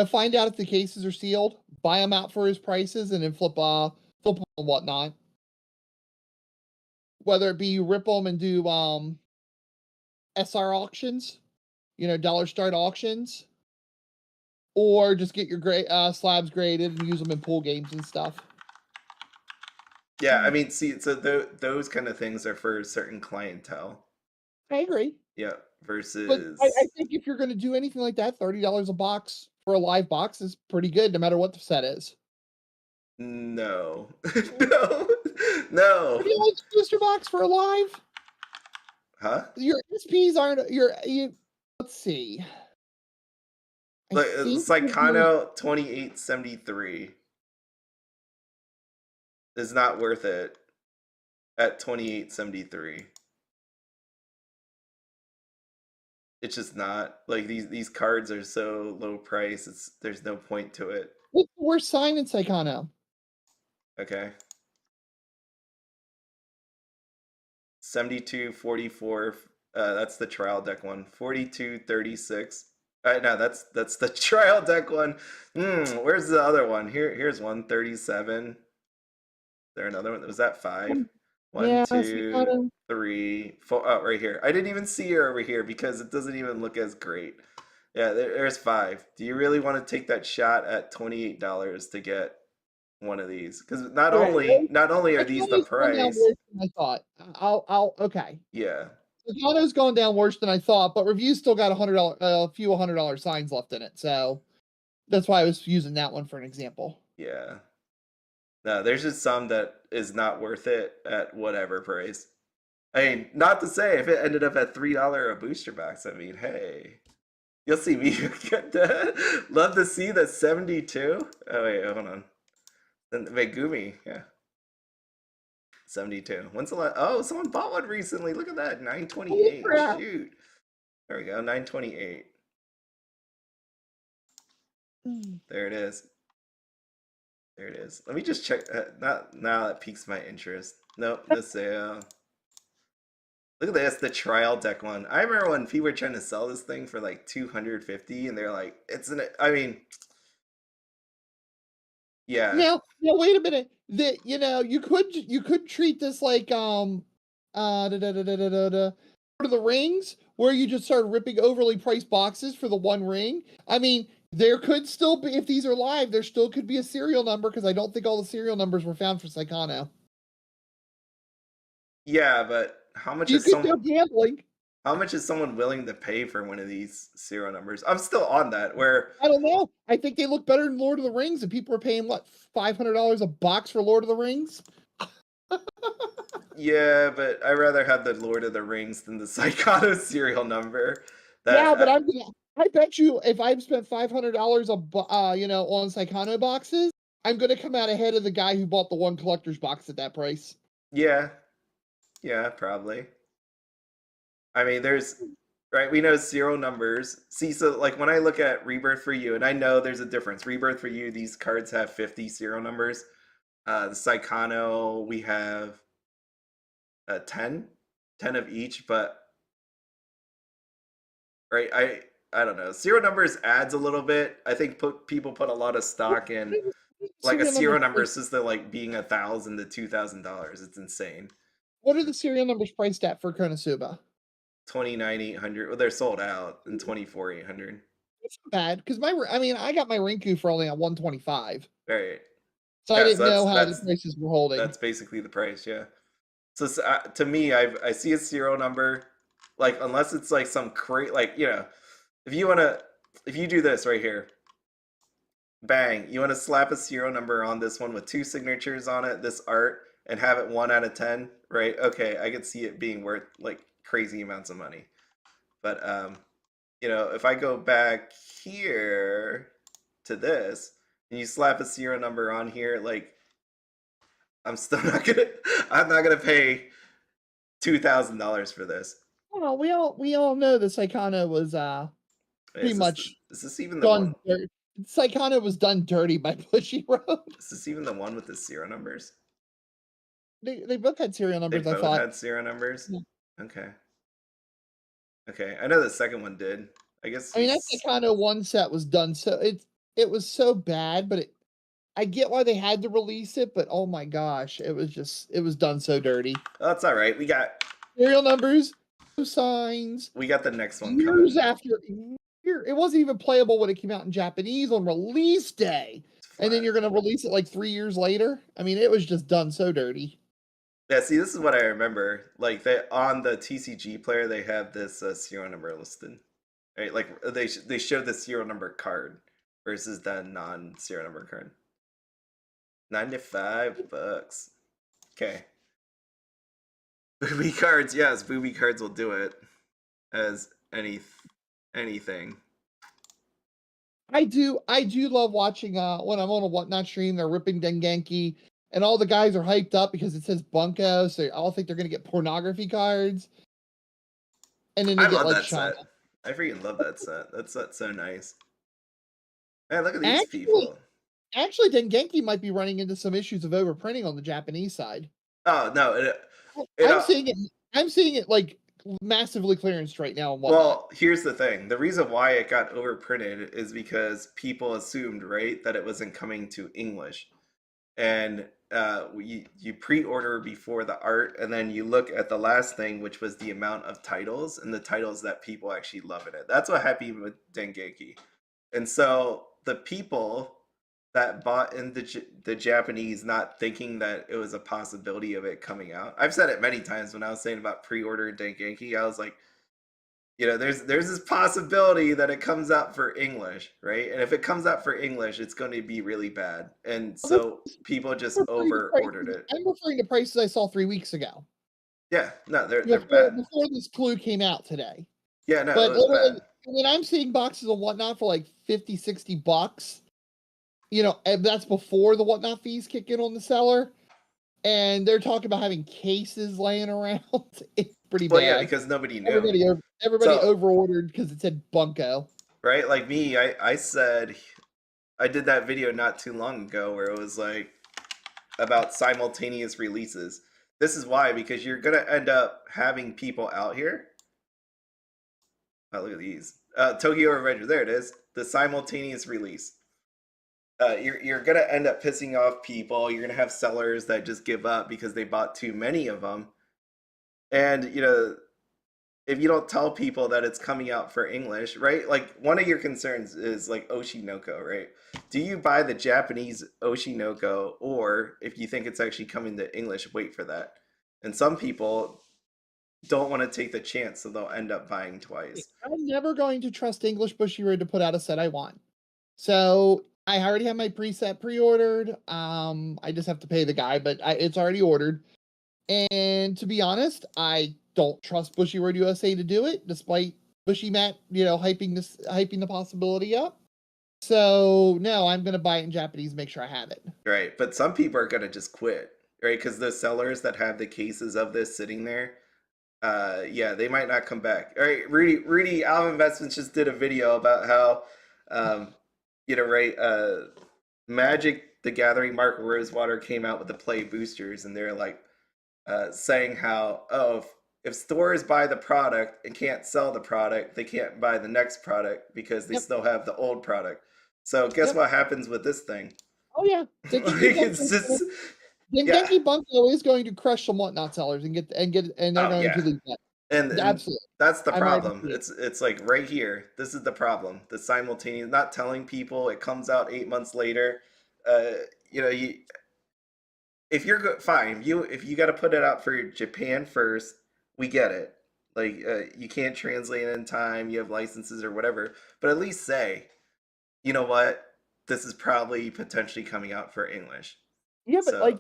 find out if the cases are sealed, buy them out for his prices, and then flip them and whatnot. Whether it be you rip them and do SR auctions, dollar start auctions, or just get your slabs graded and use them in pool games and stuff. yeah. I mean, see, so those kind of things are for certain clientele. I agree. Yeah, But I versus think if you're going to do anything like that, $30 a box for a live box is pretty good, no matter what the set is. no, no, no, $30 booster box for a live. huh? Your SPs aren't you. Let's see. I Like think Saikano 2873 is not worth it at 2873. It's just not like these cards are so low price. There's no point to it. what's the worst sign in Saikano? Okay. 7244. That's the trial deck one. 4236. No, that's the trial deck one. Where's the other one? Here's 137. Is there another one? Was that 5? One, Yeah, two, Saikano. 3, 4. Oh, right here. I didn't even see her over here because it doesn't even look as great. Yeah, there's 5. Do you really want to take that shot at $28 to get one of these? Because Okay, not only are these the Saikano's gone down price, worse than I thought. Okay. yeah, Saikano's gone down worse than I thought, but reviews still got a few $100 signs left in it, so that's why I was using that one for an example. yeah. No, there's just some that is not worth it at whatever price. I mean, not to say if it ended up at $3 a booster box. I mean, hey, you'll see me get that. Love to see the 72. Oh wait, hold on. Then Megumi, yeah, 72. When's the last? Oh, someone bought one recently. Look at that, Holy 928. crap. Shoot, there we go, 928. There it is. There it is. Let me just check. Not now. That piques my interest. Nope, no sale. Look at this, the trial deck one. I remember when people were trying to sell this thing for like 250, and they're like, "It's an." I mean, yeah, Now wait a minute. You could treat this like Lord of the Rings, where you just start ripping overly priced boxes for the one ring. I mean, there could still be, if these are live, there still could be a serial number because I don't think all the serial numbers were found for Saikano. yeah, but how much You is could go some? gambling. How much is someone willing to pay for one of these serial numbers? I'm still on that. Where I don't know. I think they look better than Lord of the Rings, and people are paying what, $500 a box for Lord of the Rings. yeah, but I rather have the Lord of the Rings than the Psychoto serial number. Yeah, but That I bet you if I've spent $500 on Psychono boxes, I'm gonna come out ahead of the guy who bought the one collector's box at that price. yeah, yeah, probably. I mean, there's right. We know serial numbers. See, so like when I look at Rebirth for You, and I know there's a difference. Rebirth for You, these cards have 50 serial numbers. The Psychono, we have 10, 10 of each. But right, I don't know. Serial numbers adds a little bit. I think people put a lot of stock in like a Serial serial numbers number priced, system like being $1,000 to $2,000. It's insane. what are the serial numbers priced at for Konosuba? 29,800. Well, they're sold out in 24,800. It's not bad because I got my Rinku for only at 125, Right. so I Yeah, didn't so know how the prices were holding. that's basically the price, yeah. So, to me, I see a serial number, like unless it's like some like if you wanna if you do this right here, bang, you wanna slap a serial number on this one with 2 signatures on it, this art, and have it 1 out of 10, right? Okay, I could see it being worth like crazy amounts of money. But if I go back here to this and you slap a serial number on here, like I'm still not gonna I'm not gonna pay $2,000 for this. Well, we all know that Saikano was Wait, pretty much is this even the one? done. Saikano was done dirty by Bushiroad. Is this even the one with the serial numbers? They both had serial They numbers. I both thought. had serial numbers. Yeah. Okay. Okay, I know the second one did. I guess I mean, that it's Saikano one set was done so it was so bad, but I get why they had to release it, but oh my gosh, it was done so dirty. oh, it's all right. Serial numbers, no signs, We got the next one years coming. after it wasn't even playable when it came out in Japanese on release day. It's And then flat. you're gonna release it like 3 years later. I mean, it was just done so dirty. Yeah, see, this is what I remember. Like they on the TCG player, they have this serial number listed, right? Like they showed the serial number card versus the non serial number card. $95. Okay, booby cards. Yes, booby cards will do it as anything. I do love watching when I'm on a whatnot stream, they're ripping Dengenki and all the guys are hyped up because it says Bunko, so they all think they're gonna get pornography cards. And then they I get love like that Shana. set. I freaking love that set. That set's so nice. Man, look at these Actually, people. actually Dengenki might be running into some issues of overprinting on the Japanese side. Oh no, it I'm seeing it I'm seeing it like massively clearanced right now and whatnot. well, here's the thing. The reason why it got overprinted is because people assumed, right, that it wasn't coming to English. And you pre-order before the art, and then you look at the last thing, which was the amount of titles and the titles that people actually love in it. That's what happened with Dengeki. And so the people that bought in the Japanese, not thinking that it was a possibility of it coming out. I've said it many times when I was saying about pre-order Dengeki. I was like, there's this possibility that it comes out for English, right? And if it comes out for English, it's going to be really bad. And so people just over ordered it. I'm referring to prices I saw 3 weeks ago. Yeah, no, they're Before bad. before this clue came out today. Yeah, no, But it was bad. when I'm seeing boxes and whatnot for like 50, $60, and that's before the whatnot fees kick in on the seller. And they're talking about having cases laying around. It's pretty Well, yeah, bad. because nobody knew. Everybody So, over ordered because it said Bunko. right, like me, I said I did that video not too long ago where it was like about simultaneous releases. This is why, because you're gonna end up having people out here. Oh, look at these. Tokyo Revenger, there it is. The simultaneous release. You're gonna end up pissing off people. You're gonna have sellers that just give up because they bought too many of them. And if you don't tell people that it's coming out for English, right? Like one of your concerns is like Oshinoko, right? Do you buy the Japanese Oshinoko, or if you think it's actually coming to English, wait for that? And some people don't want to take the chance, so they'll end up buying twice. I'm never going to trust English Bushiroad to put out a set I want. So I already have my preset pre-ordered. I just have to pay the guy, but it's already ordered. And to be honest, I don't trust Bushiroad USA to do it, despite Bushimat, hyping the possibility up. So no, I'm gonna buy it in Japanese, make sure I have it. Right, but some people are gonna just quit, right? Because the sellers that have the cases of this sitting there, yeah, they might not come back. All right, Rudy, Alva Investments just did a video about how, right, Magic the Gathering Mark Rosewater came out with the play boosters, and they're like saying how, if stores buy the product and can't sell the product, they can't buy the next product because they still have the old product. So guess what happens with this thing? Oh yeah, It's just Genki Bunko is going to crush some whatnot sellers and they're going to lose that. And Absolutely, that's the problem. It's like right here. This is the problem. The simultaneous, not telling people it comes out 8 months later. If you're good, fine. If you got to put it out for Japan first, we get it. Like you can't translate it in time. You have licenses or whatever, but at least say, you know what, this is probably potentially coming out for English. Yeah, but like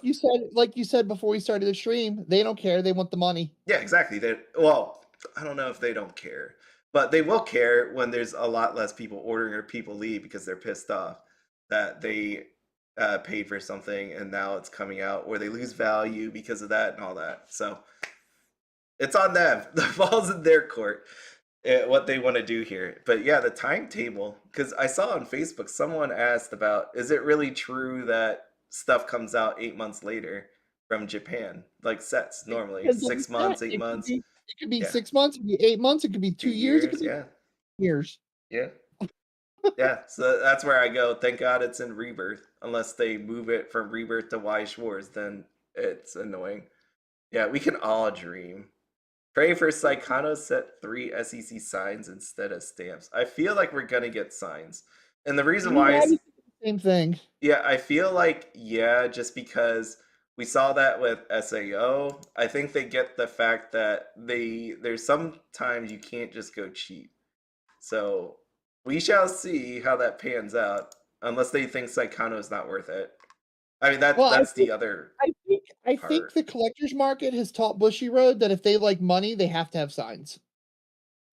you said before we started the stream, they don't care. They want the money. Yeah, exactly. Well, I don't know if they don't care, but they will care when there's a lot less people ordering or people leave because they're pissed off that they paid for something and now it's coming out, or they lose value because of that and all that. So it's on them. The ball's in their court. What they want to do here. But yeah, the timetable, because I saw on Facebook someone asked about, is it really true that stuff comes out 8 months later from Japan, like sets normally 6 months, 8 months? It could be 6 months, it could be 8 months, it could be 2 years, it could be years. Yeah. Yeah, so that's where I go. Thank God it's in Rebirth. Unless they move it from Rebirth to Weiss Schwarz, then it's annoying. Yeah, we can all dream. Pray for Saikano set 3 SEC signs instead of stamps. I feel like we're gonna get signs. And the reason why is same thing. Yeah, I feel like, just because we saw that with SAO. I think they get the fact that there's sometimes you can't just go cheap. So we shall see how that pans out, unless they think Saikano is not worth it. I mean, that's the other. I think the collector's market has taught Bushiroad that if they like money, they have to have signs.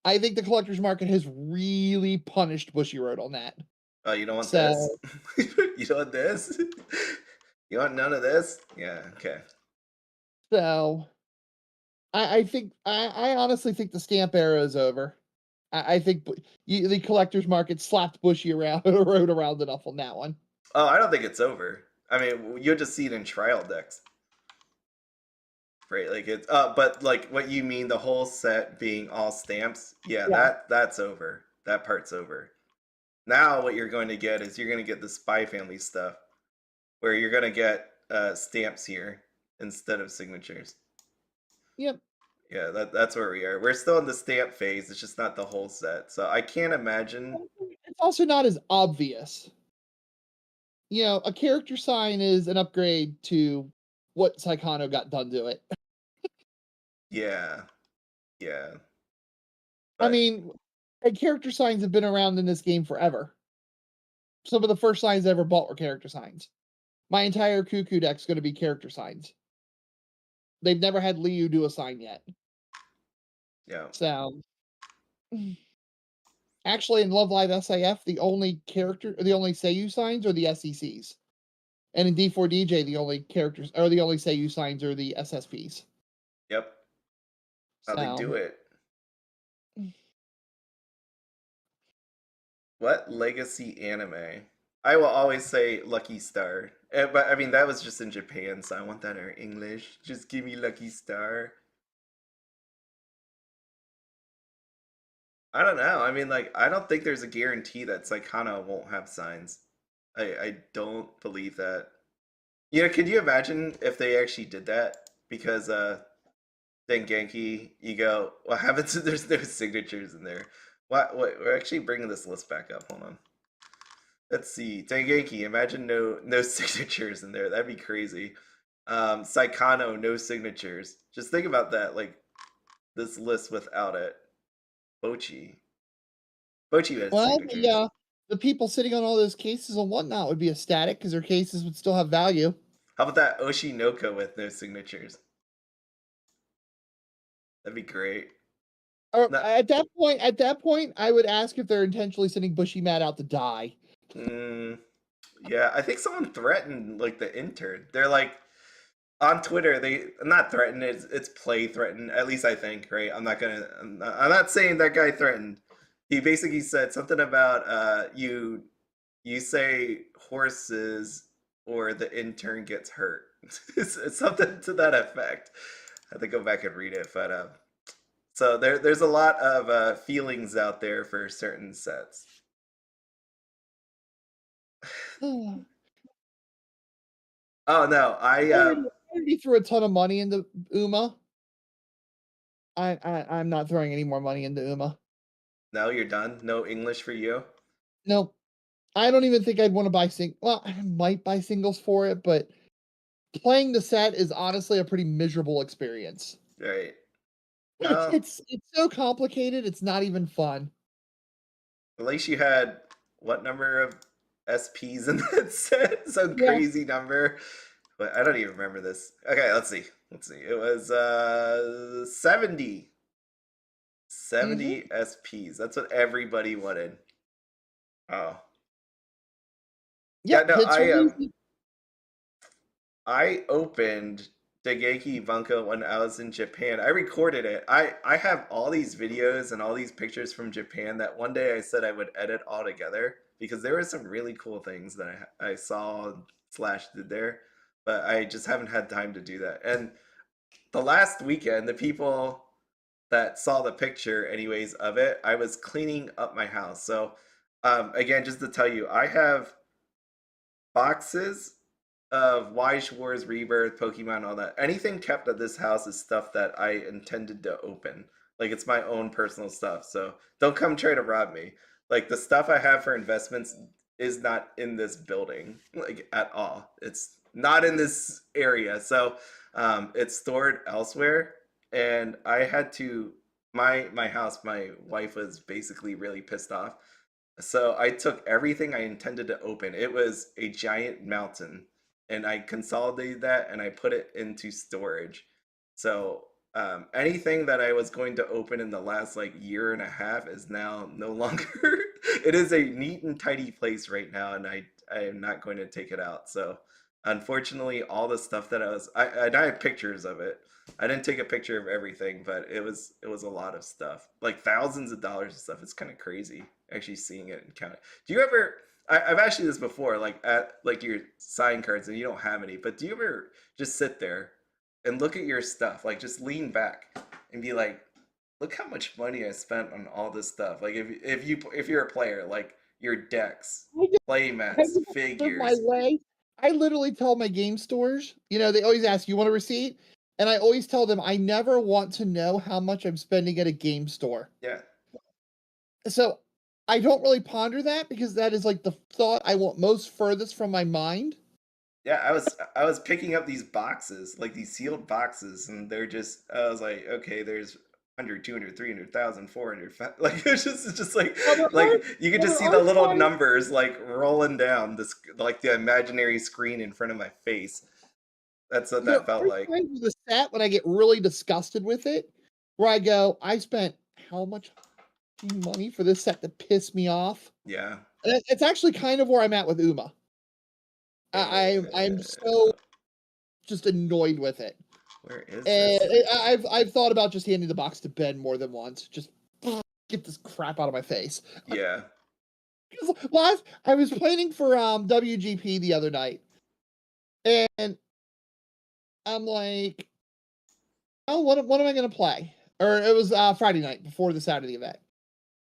I think the collector's market has really punished Bushiroad on that. Oh, you don't want this? You don't want this? You want none of this? Yeah, okay. So, I think I honestly think the stamp era is over. I think the collector's market slapped Bushiroad around enough on that one. Oh, I don't think it's over. I mean, you'll just see it in trial decks. Right, like it's but like what you mean, the whole set being all stamps, that's over. That part's over. Now what you're going to get is you're going to get the Spy Family stuff, where you're going to get stamps here instead of signatures. Yep. Yeah, that's where we are. We're still in the stamp phase. It's just not the whole set. So I can't imagine. It's also not as obvious. A character sign is an upgrade to what Saikano got done to it. Yeah. But, I mean, character signs have been around in this game forever. Some of the first signs I ever bought were character signs. My entire Cuckoo deck's going to be character signs. They've never had Liu do a sign yet. Yeah. So, actually, in Love Live SAF, the only Seiyu signs are the SECs. And in D4DJ, the only Seiyu signs are the SSPs. Yep. How they do it. What legacy anime? I will always say Lucky Star. But I mean, that was just in Japan, so I want that in English. Just give me Lucky Star. I don't know. I mean, like, I don't think there's a guarantee that Saikano won't have signs. I don't believe that. Could you imagine if they actually did that? Because Dengenki, you go, what happens if there's no signatures in there? What? We're actually bringing this list back up. Hold on. Let's see. Dengenki, imagine no signatures in there. That'd be crazy. Saikano, no signatures. Just think about that. Like, this list without it. Bochi. Bochi has Well, signatures. the people sitting on all those cases and whatnot would be ecstatic because their cases would still have value. How about that Oshi Noko with no signatures? That'd be great. Or No, at that point, I would ask if they're intentionally sending Bushy Matt out to die. yeah, I think someone threatened like the intern. They're like on Twitter. They not threatened. It's play threatened. At least I think. Right. I'm not saying that guy threatened. He basically said something about you say horses or the intern gets hurt. It's something to that effect. I have to go back and read it, but so there's a lot of feelings out there for certain sets. I Oh no, already threw a ton of money into Uma. I'm not throwing any more money into Uma. no, you're done. No English for you. No, I don't even think I'd want to buy well, I might buy singles for it, but playing the set is honestly a pretty miserable experience. Right. It's so complicated, it's not even fun. At least you had what number of SPs in that set? Some Yeah. crazy number. But I don't even remember this. Okay, let's see. It was 70. 70 SPs. That's what everybody wanted. Oh. Yeah, Yep, no, hits are easy. I opened Dengeki Bunko when I was in Japan. I recorded it. I have all these videos and all these pictures from Japan that one day I said I would edit all together because there were some really cool things that I saw slash did there, but I just haven't had time to do that. And the last weekend, the people that saw the picture anyways of it, I was cleaning up my house. So again, just to tell you, I have boxes of Weiss Schwarz, Rebirth, Pokemon, all that. Anything kept at this house is stuff that I intended to open. Like it's my own personal stuff. So don't come try to rob me. Like the stuff I have for investments is not in this building, like at all. It's not in this area. So it's stored elsewhere. And I had to my house, my wife was basically really pissed off, so I took everything I intended to open. It was a giant mountain, and I consolidated that and I put it into storage. So anything that I was going to open in the last like year and a half is now no longer. It is a neat and tidy place right now, and I am not going to take it out. So unfortunately, all the stuff that I have pictures of it. I didn't take a picture of everything, but it was a lot of stuff, like thousands of dollars of stuff. It's kind of crazy actually seeing it and counting. Do you ever? I've asked you this before, like at like your sign cards, and you don't have any. But do you ever just sit there and look at your stuff, like just lean back and be like, "Look how much money I spent on all this stuff." Like if you're a player, like your decks, play I mats, just live my figures. way. I literally tell my game stores, they always ask, "You want a receipt?" And I always tell them I never want to know how much I'm spending at a game store. Yeah, So I don't really ponder that because that is like the thought I want most furthest from my mind. yeah. I was picking up these boxes, like these sealed boxes, and they're just. I was like, okay, there's 100, 200, 300,000, 400. Like it's just Well, like you could just there see the are little times, numbers like rolling down this like the imaginary screen in front of my face. That's what there that felt are like. times with the set when I get really disgusted with it, where I go, I spent how much money for this set to piss me off? Yeah. And it's actually kind of where I'm at with Uma. I'm so just annoyed with it. Where is And this? I've thought about just handing the box to Ben more than once. Just get this crap out of my face. Yeah. Last I was planning for WGP the other night, and I'm like, oh, what am I gonna play? Or it was Friday night before the Saturday event.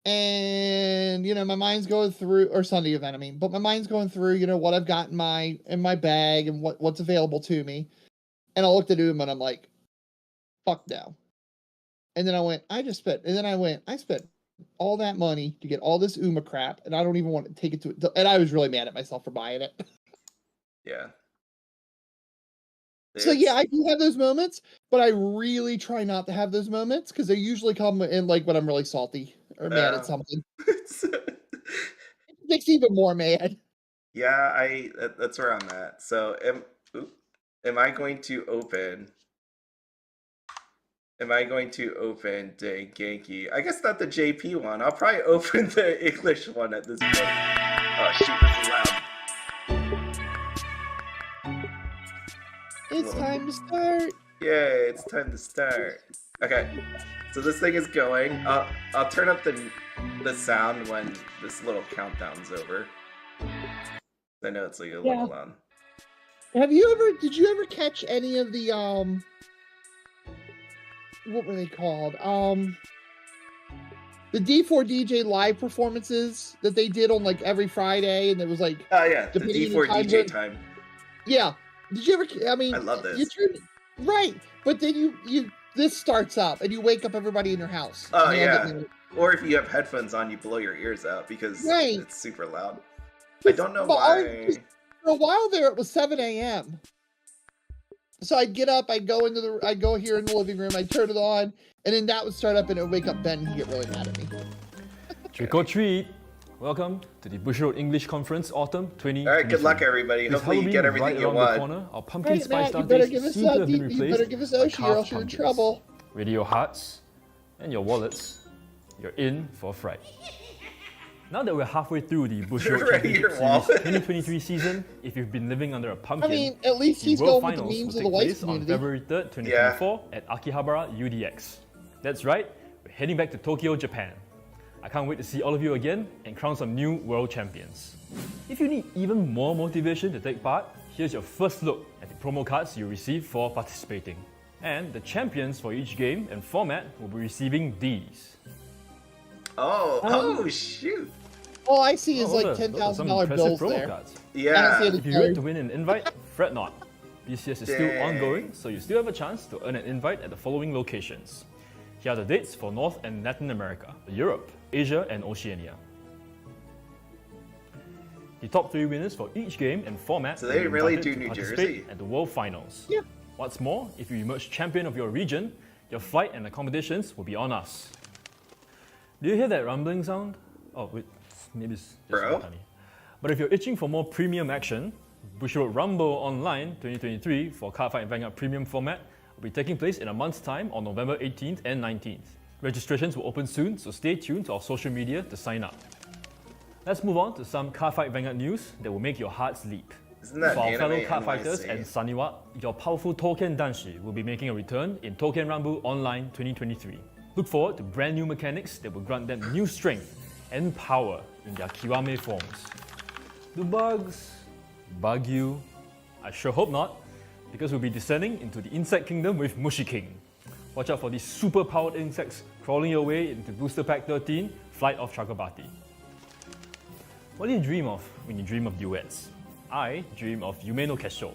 And my mind's going through, or Sunday event, I mean, but my mind's going through, what I've got in my bag and what's available to me. And I looked at him and I'm like, fuck no. And then I went, I spent all that money to get all this Uma crap, and I don't even want to take it to. And I was really mad at myself for buying it. Yeah. So yeah, I do have those moments, but I really try not to have those moments because they usually come in like when I'm really salty or mad at something. It makes me even more mad. Yeah, that's where I'm at. So am I going to open? Am I going to open the Genki? I guess not the JP one. I'll probably open the English one at this point. Oh shoot, this is loud. It's time to start. Yay, it's time to start. Okay, so this thing is going. I'll turn up the sound when this little countdown's over. I know it's like a little loud. Did you ever catch any of the what were they called? The D4DJ live performances that they did on like every Friday, and it was like the D4DJ time. Yeah. Did you ever? I mean, I love this. Right, but then this starts up and you wake up everybody in your house. Oh yeah. Or if you have headphones on, you blow your ears out because it's super loud. I don't know why. For a while there, it was 7 a.m. So I'd get up, I'd go here in the living room, I'd turn it on, and then that would start up and it would wake up Ben and he'd get really mad at me. Trick or treat! Welcome to the Bushiroad English Conference Autumn 2023. Alright, good luck everybody. Hopefully you get everything you want. Corner, our pumpkin spice you better give us Oshi or else you're in trouble. Ready your hearts and your wallets. You're in for a fright. Now that we're halfway through the Bushiroad Championship Series 2023 season, if you've been living under a pumpkin, I mean, at least he's going with the memes of the Weiss community. On February 3rd, 2024 at Akihabara UDX. That's right, we're heading back to Tokyo, Japan. I can't wait to see all of you again and crown some new world champions. If you need even more motivation to take part, here's your first look at the promo cards you receive for participating. And the champions for each game and format will be receiving these. Oh shoot! All I see is like $10,000 bills there. Cards. Yeah. If you wait to win an invite, fret not. BCS is still ongoing, so you still have a chance to earn an invite at the following locations. Here are the dates for North and Latin America, Europe, Asia, and Oceania. The top 3 winners for each game and format so they really do to New participate Jersey at the World Finals. Yeah. What's more, if you emerge champion of your region, your flight and accommodations will be on us. Do you hear that rumbling sound? Oh wait, maybe it's just funny. But if you're itching for more premium action, Bushiroad Rumble Online 2023 for Cardfight Vanguard Premium format will be taking place in a month's time on November 18th and 19th. Registrations will open soon, so stay tuned to our social media to sign up. Let's move on to some Cardfight Vanguard news that will make your hearts leap. Isn't that For our fellow NYC? cardfighters and Saniwa, your powerful Touken Danshi will be making a return in Touken Rumble Online 2023. Look forward to brand new mechanics that will grant them new strength and power in their Kiwame forms. Do bugs bug you? I sure hope not, because we'll be descending into the insect kingdom with Mushi King. Watch out for these super powered insects crawling your way into Booster Pack 13, Flight of Chakrabarti. What do you dream of when you dream of duets? I dream of Yume no Kesho.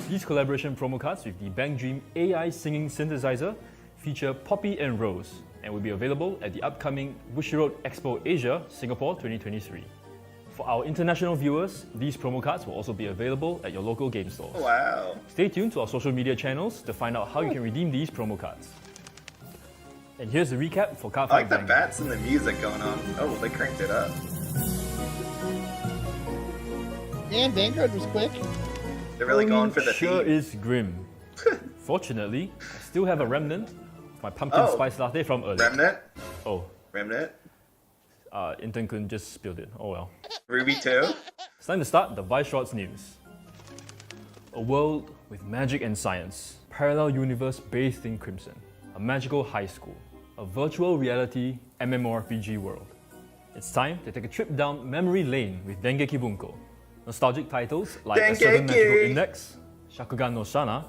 These collaboration promo cards with the Bang Dream AI singing synthesizer feature Poppy and Rose and will be available at the upcoming Bushiroad Expo Asia, Singapore 2023. For our international viewers, these promo cards will also be available at your local game stores. Wow. Stay tuned to our social media channels to find out how you can redeem these promo cards. And here's the recap for Cardfight I like the Vanguard. bats and the music going on. Oh, they cranked it up. Man, Vanguard was quick. They're really going for the sure theme. is grim. Fortunately, I still have a remnant of my pumpkin spice latte from earlier. Remnant? Oh, Remnant? Intern-kun just spilled it. Oh well. Ruby 2? It's time to start the Weiss Schwarz news. A world with magic and science, parallel universe bathed in crimson, a magical high school, a virtual reality MMORPG world. It's time to take a trip down memory lane with Dengeki Bunko. Nostalgic titles like A Certain Magical Index, Shakugan no Shana,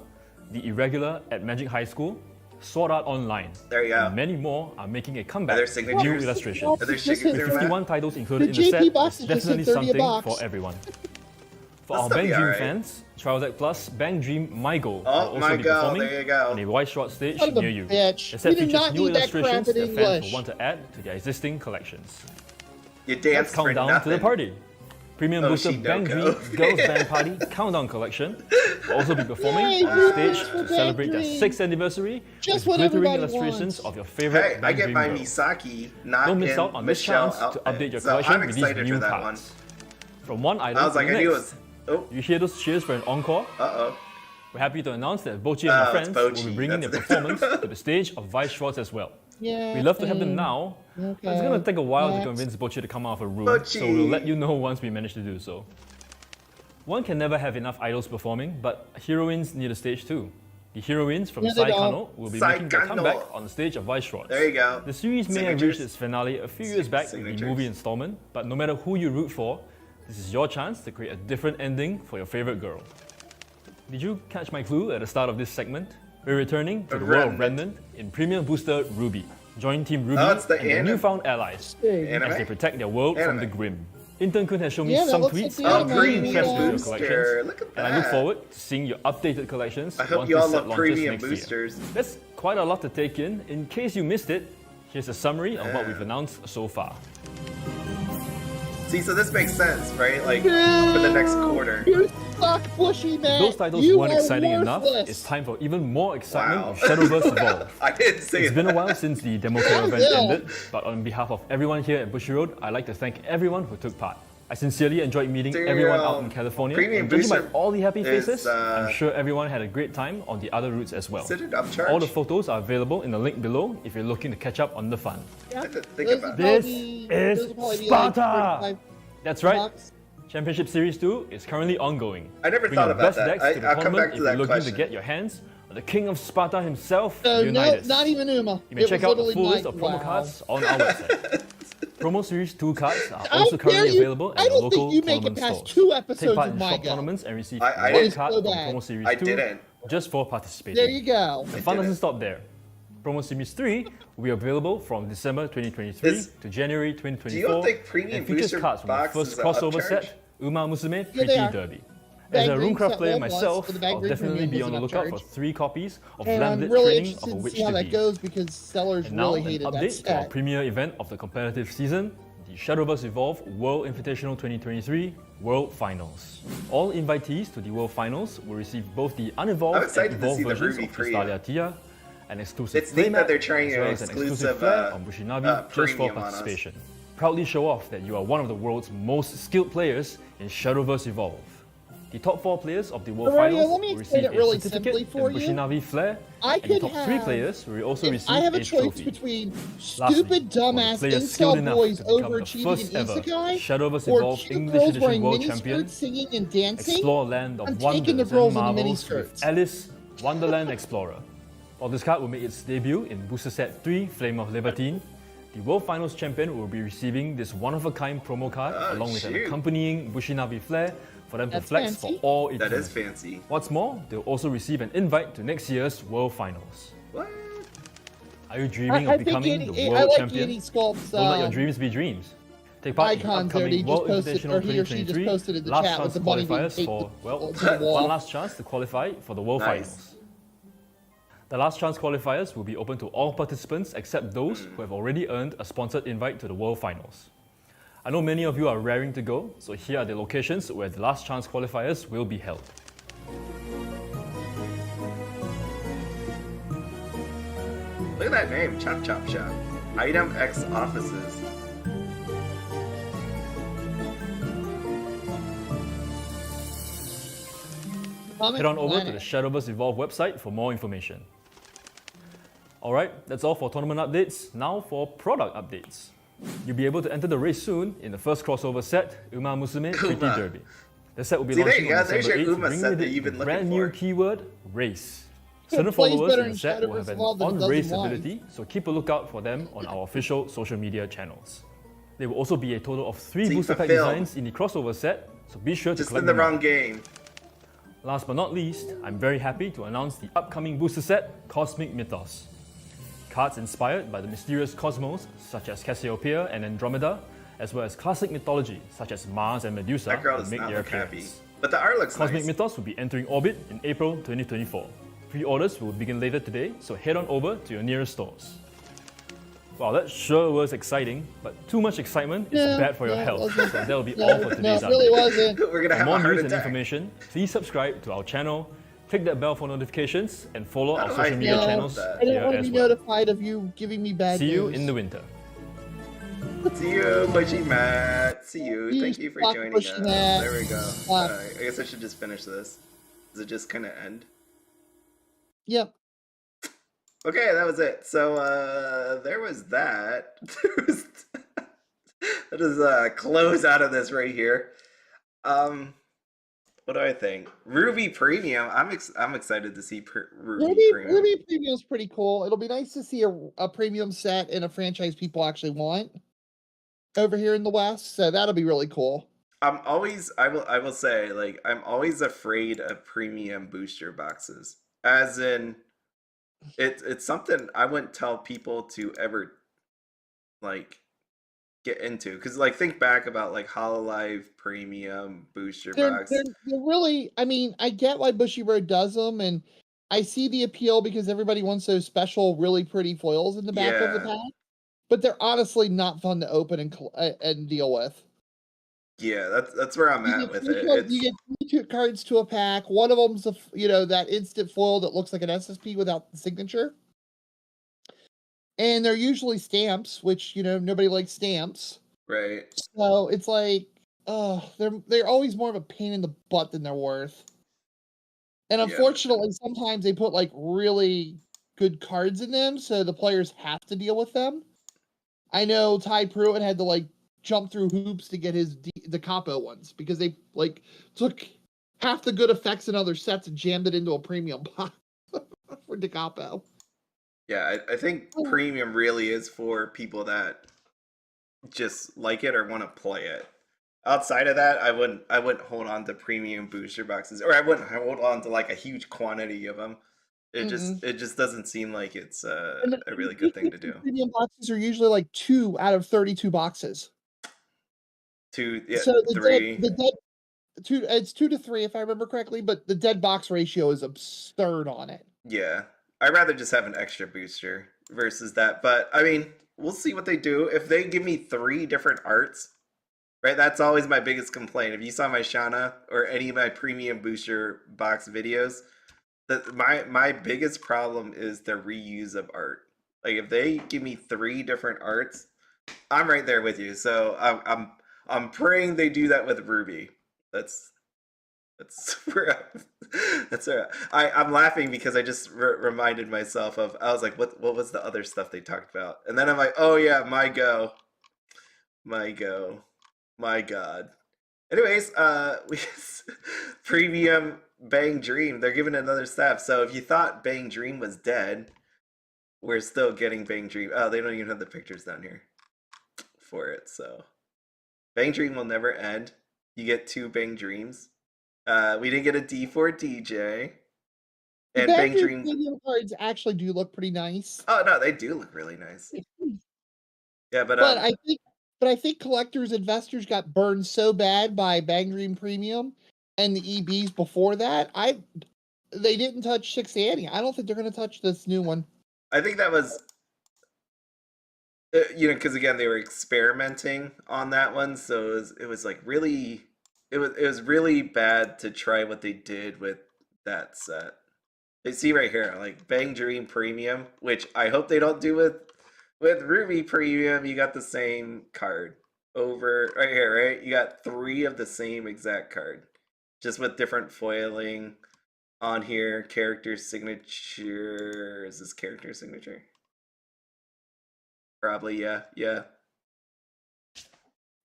The Irregular at Magic High School, Sword Art Online, There you go. and many more are making a comeback Are there with signatures? new illustrations. Are there Just hit signatures With in that? 51 titles included in The the set, JP box there's is just definitely hit 30 a something box. for everyone. For That'll our still Bang be Dream alright. fans, Trials Deck Plus Bang Dream My Goal will Oh also my be god, performing there you go. on a Weiss Schwarz stage Son of a near you. bitch. The set We do features not new need that crap illustrations in that fans English. will want to add to their existing collections. You Let's danced for count down nothing. to the party. Premium Booster Oshi Band Doko. Dream Girls Band Party Countdown Collection will also be performing Yay, on the stage for to Band celebrate their Dream. 6th anniversary Just with what glittering everybody illustrations wants. of your favorite Hey, I Band get Dream my girls. Misaki, not Don't miss in out on this Michelle chance to update your so collection I'm with these excited new for that parts. From one idol I was to like, the I knew it next. was. Oh, You hear those cheers for an encore? uh-oh. We're happy to announce that Bochi and her Oh, it's friends will be Bochi. bringing their That's- performance to the stage of Weiss Schwarz as well. Yeah. We love to have them now, but it's going to take a while to convince Bochi to come out of her room, so Bochi. we'll let you know once we manage to do so. One can never have enough idols performing, but heroines need a stage too. The heroines from Yeah, they Saikano will be making their Saikano. comeback on the stage of Weiss Schwarz. There you go. The series may have Signatures. reached its finale a few years back with the Signatures. movie installment, but no matter who you root for, this is your chance to create a different ending for your favorite girl. Did you catch my clue at the start of this segment? We're returning to the world of Remnant in Premium Booster Ruby. Join Team Ruby Oh, it's the and their anime. newfound allies Anime? as they protect their world from Anime. the Grim. Intern-kun has shown me Yeah, that some looks like tweets the and anime. I'm really Premium impressed with your booster. collections, Look at and I look that. forward to seeing your updated collections I hope once you this all set love launches premium next year. boosters. That's quite a lot to take in. In case you missed it, here's a summary of what Yeah. we've announced so far. See, so this makes sense, right? Like, for the next quarter. You suck, Bushy man. Those titles You weren't are exciting enough. worthless. It's time for even more excitement Wow. of Shadowverse Evolve. I didn't say It's that. been a while since the demo care event Yeah. ended, but on behalf of everyone here at Bushiroad, I'd like to thank everyone who took part. I sincerely enjoyed meeting everyone out in California, Premium and judging by Booster all the happy is, faces, I'm sure everyone had a great time on the other routes as well. Is it an upcharge? All the photos are available in the link below if you're looking to catch up on the fun. Yeah. I had to think Those about will it. This probably- is those will probably be Sparta! like 35 That's right, bucks. Championship Series 2 is currently ongoing. I never Bring thought your about best that. decks to the I'll come tournament back to if that you're looking question. to get your hands on the King of Sparta himself, No, Leonidas. not even Uma. You may It check was out the literally full list like, of promo wow. cards on our website. Promo Series 2 cards are How also dare currently you? available I at the don't local think you make it tournament past stores. 2 Take episodes part of in my shop go. tournaments and receive I one didn't. card So from bad. Promo Series I 2 didn't. just for participating. There you go. The fun doesn't didn't. stop there. Promo Series 3 will be available from December 2023 Is- to January 2024 think Premium and features Booster cards from the Box first is a crossover upcharge? set, Uma Musume Yeah, Pretty they are. Derby. Bag As a Green Runecraft set player was, myself, but the Bag I'll Green definitely Premium be was on the an lookout for upcharge. 3 copies of And I'm Landed really Training interested of a to Witch see how to that Be. goes because sellers And now really an hated that update to our set. premier event of the competitive season, the Shadowverse Evolve World Invitational 2023 World Finals. All invitees to the World Finals will receive both the I'm unevolved and excited to evolved see the versions Ruby of Premium. Crystallia Tia, an exclusive It's neat playmat, that they're trying as an well as an exclusive exclusive, flare on Bushinabi just for premium on us. participation. Proudly show off that you are one of the world's most skilled players in Shadowverse Evolve. The top 4 players of the World Aurelia, Finals let me will explain receive it really a certificate simply for and you. Bushinabi flare, I and the could top 3 have- players will also If receive I have a a choice trophy. between Lastly, stupid, for the dumbass, players skilled incel enough boys to become the overachieving first in ever Isekai, Shadowverse or Evolve cute English girls Edition wearing World Champion, miniskirts, singing and dancing, explore a land of I'm wonders taking the and girls in the marvels with miniskirts. Alice, Wonderland Explorer. While this card will make its debut in Booster Set 3 Flame of Libertine, the World Finals champion will be receiving this one-of-a-kind promo card along with an shoot. accompanying Bushinabi flare for them to That's flex fancy. for all That is eternity. fancy. What's more, they'll also receive an invite to next year's World Finals. What? Are you dreaming I of think becoming Andy, the I world like champion? Andy Sculpt's Don't let your dreams be dreams. Take part in the icons there. He upcoming just World posted, Invitational or he or she just 2023 posted in the last chat with chance the money being qualifiers paid for, well, to the wall. one last chance to qualify for the World Nice. Finals. The last chance qualifiers will be open to all participants except those who have already earned a sponsored invite to the World Finals. I know many of you are raring to go, so here are the locations where the last chance qualifiers will be held. Look at that name, Chop Chop Shop. Item X Offices. Head on over to the Shadowverse Evolve website for more information. Alright, that's all for tournament updates. Now for product updates. You'll be able to enter the race soon in the first crossover set, Uma Musume Pretty Uma. Derby. The set will be See, there launching you on go. There's December your 8th, Uma bringing set with that it you've the been brand looking new for. keyword, race. It Certain plays followers better in in the set will Shadowverse have an Evolve than it does in on-race One. ability, so keep a lookout for them on our official social media channels. There will also be a total of 3 See, booster pack fulfilled. designs in the crossover set, so be sure to Just collect in the them all. wrong game. Last but not least, I'm very happy to announce the upcoming booster set, Cosmic Mythos. Cards inspired by the mysterious cosmos, such as Cassiopeia and Andromeda, as well as classic mythology, such as Mars and Medusa, That girl will does make not their look happy. appearance. But the art looks Cosmic nice. Mythos will be entering orbit in April 2024. Pre-orders will begin later today, so head on over to your nearest stores. Wow, that sure was exciting, but too much excitement is bad for your health. So that'll be all for today's update. No, it really wasn't. We're gonna for have more a heart news and attack. information, please subscribe to our channel, click that bell for notifications, and follow our do social I media feel channels about I don't here want to as be well. notified of you giving me bad See news. you in the winter. See you, Bushy Matt. See you. You Thank you for suck, joining Bushy us. Matt. There we go. Suck. Alright, I guess I should just finish this. Does it just kind of end? Yep. Okay, that was it. So, there was that. That is close out of this right here. What do I think? Ruby Premium. I'm excited to see Ruby Premium. Ruby Premium's pretty cool. It'll be nice to see a premium set in a franchise people actually want over here in the West. So that'll be really cool. I will say, like, I'm always afraid of premium booster boxes. As in, it's something I wouldn't tell people to ever, like, get into. Because, like, think back about, like, Hololive premium booster box. They're really, I mean, I get why Bushiroad does them, and I see the appeal because everybody wants those special, really pretty foils in the back of the pack. But they're honestly not fun to open and deal with. Yeah, that's where I'm at with it. You get 2 cards to a pack. One of them's that instant foil that looks like an SSP without the signature. And they're usually stamps, which nobody likes stamps. Right. So it's like, they're always more of a pain in the butt than they're worth. And unfortunately, sometimes they put like really good cards in them, so the players have to deal with them. I know Ty Pruitt had to like jump through hoops to get his the capo ones because they like took half the good effects in other sets and jammed it into a premium box for the capo. Yeah, I think premium really is for people that just like it or want to play it. Outside of that, I wouldn't hold on to premium booster boxes, or I wouldn't hold on to like a huge quantity of them. It just doesn't seem like it's a really good thing to do. Premium boxes are usually like 2 out of 32 boxes. 2, yeah, so 3. It's 2 to 3 if I remember correctly, but the dead box ratio is absurd on it. Yeah, I'd rather just have an extra booster versus that. But I mean, we'll see what they do. If they give me 3 different arts, right? That's always my biggest complaint. If you saw my Shana or any of my premium booster box videos, my biggest problem is the reuse of art. Like if they give me 3 different arts, I'm right there with you. So I'm praying they do that with Ruby. That's I'm laughing because I just reminded myself of, I was like, what was the other stuff they talked about? And then I'm like, oh yeah, my god. Anyways, we premium Bang Dream. They're giving another step. So if you thought Bang Dream was dead, we're still getting Bang Dream. Oh, they don't even have the pictures down here for it. So Bang Dream will never end. You get 2 Bang Dreams. We didn't get a D4 DJ. And Bang Dream cards actually do look pretty nice. Oh no, they do look really nice. Yeah, but I think collectors, investors got burned so bad by Bang Dream Premium and the EBs before that. They didn't touch 6 Annie. I don't think they're going to touch this new one. I think that was, because again they were experimenting on that one, so it was like really, it was really bad to try what they did with that set. You see right here, like Bang Dream Premium, which I hope they don't do with Ruby Premium. You got the same card over right here, right? You got 3 of the same exact card, just with different foiling on here. Character signature. Is this character signature? Probably, yeah.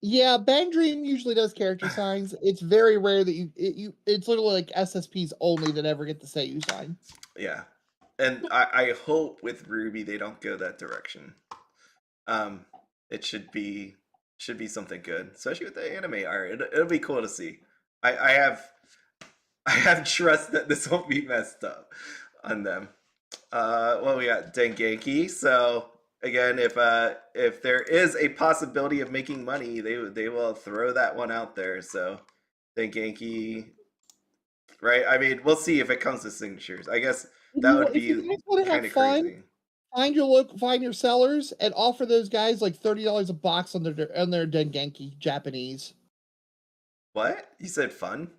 Yeah, Bang Dream usually does character signs. It's very rare that it's literally like SSPs only that ever get the Seiyu sign. Yeah. And I hope with Ruby they don't go that direction. It should be something good, especially with the anime art. It'll be cool to see. I have trust that this won't be messed up on them. Well, we got Dengeki. So again, if there is a possibility of making money, they will throw that one out there. So Dengeki, right? I mean, we'll see if it comes to signatures. I guess that would be kind of crazy. find your sellers and offer those guys like $30 a box on their Dengenki Japanese. What? You said fun?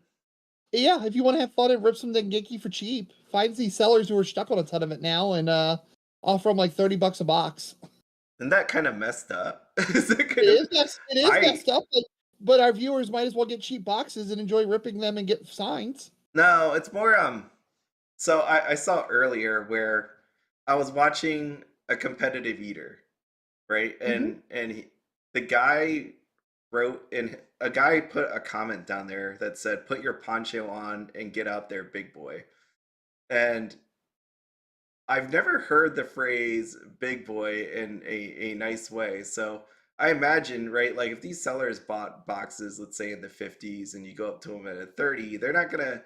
Yeah, if you want to have fun and rip some Dengenki for cheap, find these sellers who are stuck on a ton of it now and offer them like $30 a box. Isn't that kind of messed up? It is messed up, but our viewers might as well get cheap boxes and enjoy ripping them and get signs. No, it's more so I saw earlier where I was watching a competitive eater, right? And the guy wrote in a guy put a comment down there that said, "Put your poncho on and get out there, big boy." And I've never heard the phrase "big boy" in a nice way. So I imagine, right, like if these sellers bought boxes, let's say in the 50s, and you go up to them at a 30, they're not gonna.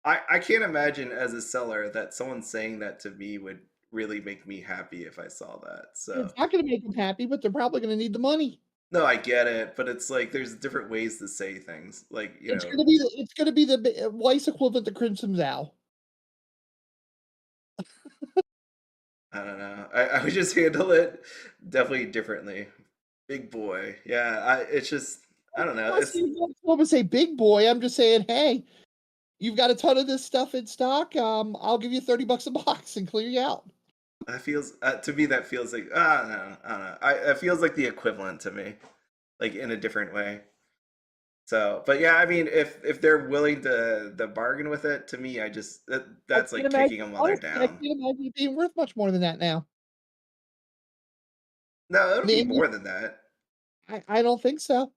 I can't imagine as a seller that someone saying that to me would really make me happy if I saw that. So It's not going to make them happy, but they're probably going to need the money. no, I get it, but it's like there's different ways to say things. Like It's going to be the Weiss equivalent to Crimson Zao. I don't know. I would just handle it definitely differently. Big boy, yeah. It's just I don't know. It's I'm say big boy. I'm just saying, hey, you've got a ton of this stuff in stock. I'll give you $30 a box and clear you out. that feels to me that feels like no, I don't know. It feels like the equivalent to me, like in a different way. So, but yeah, I mean, if they're willing to bargain with it, to me, that's like kicking them while they're down. I can't imagine it being worth much more than that now. No, it'll be more than that. I don't think so.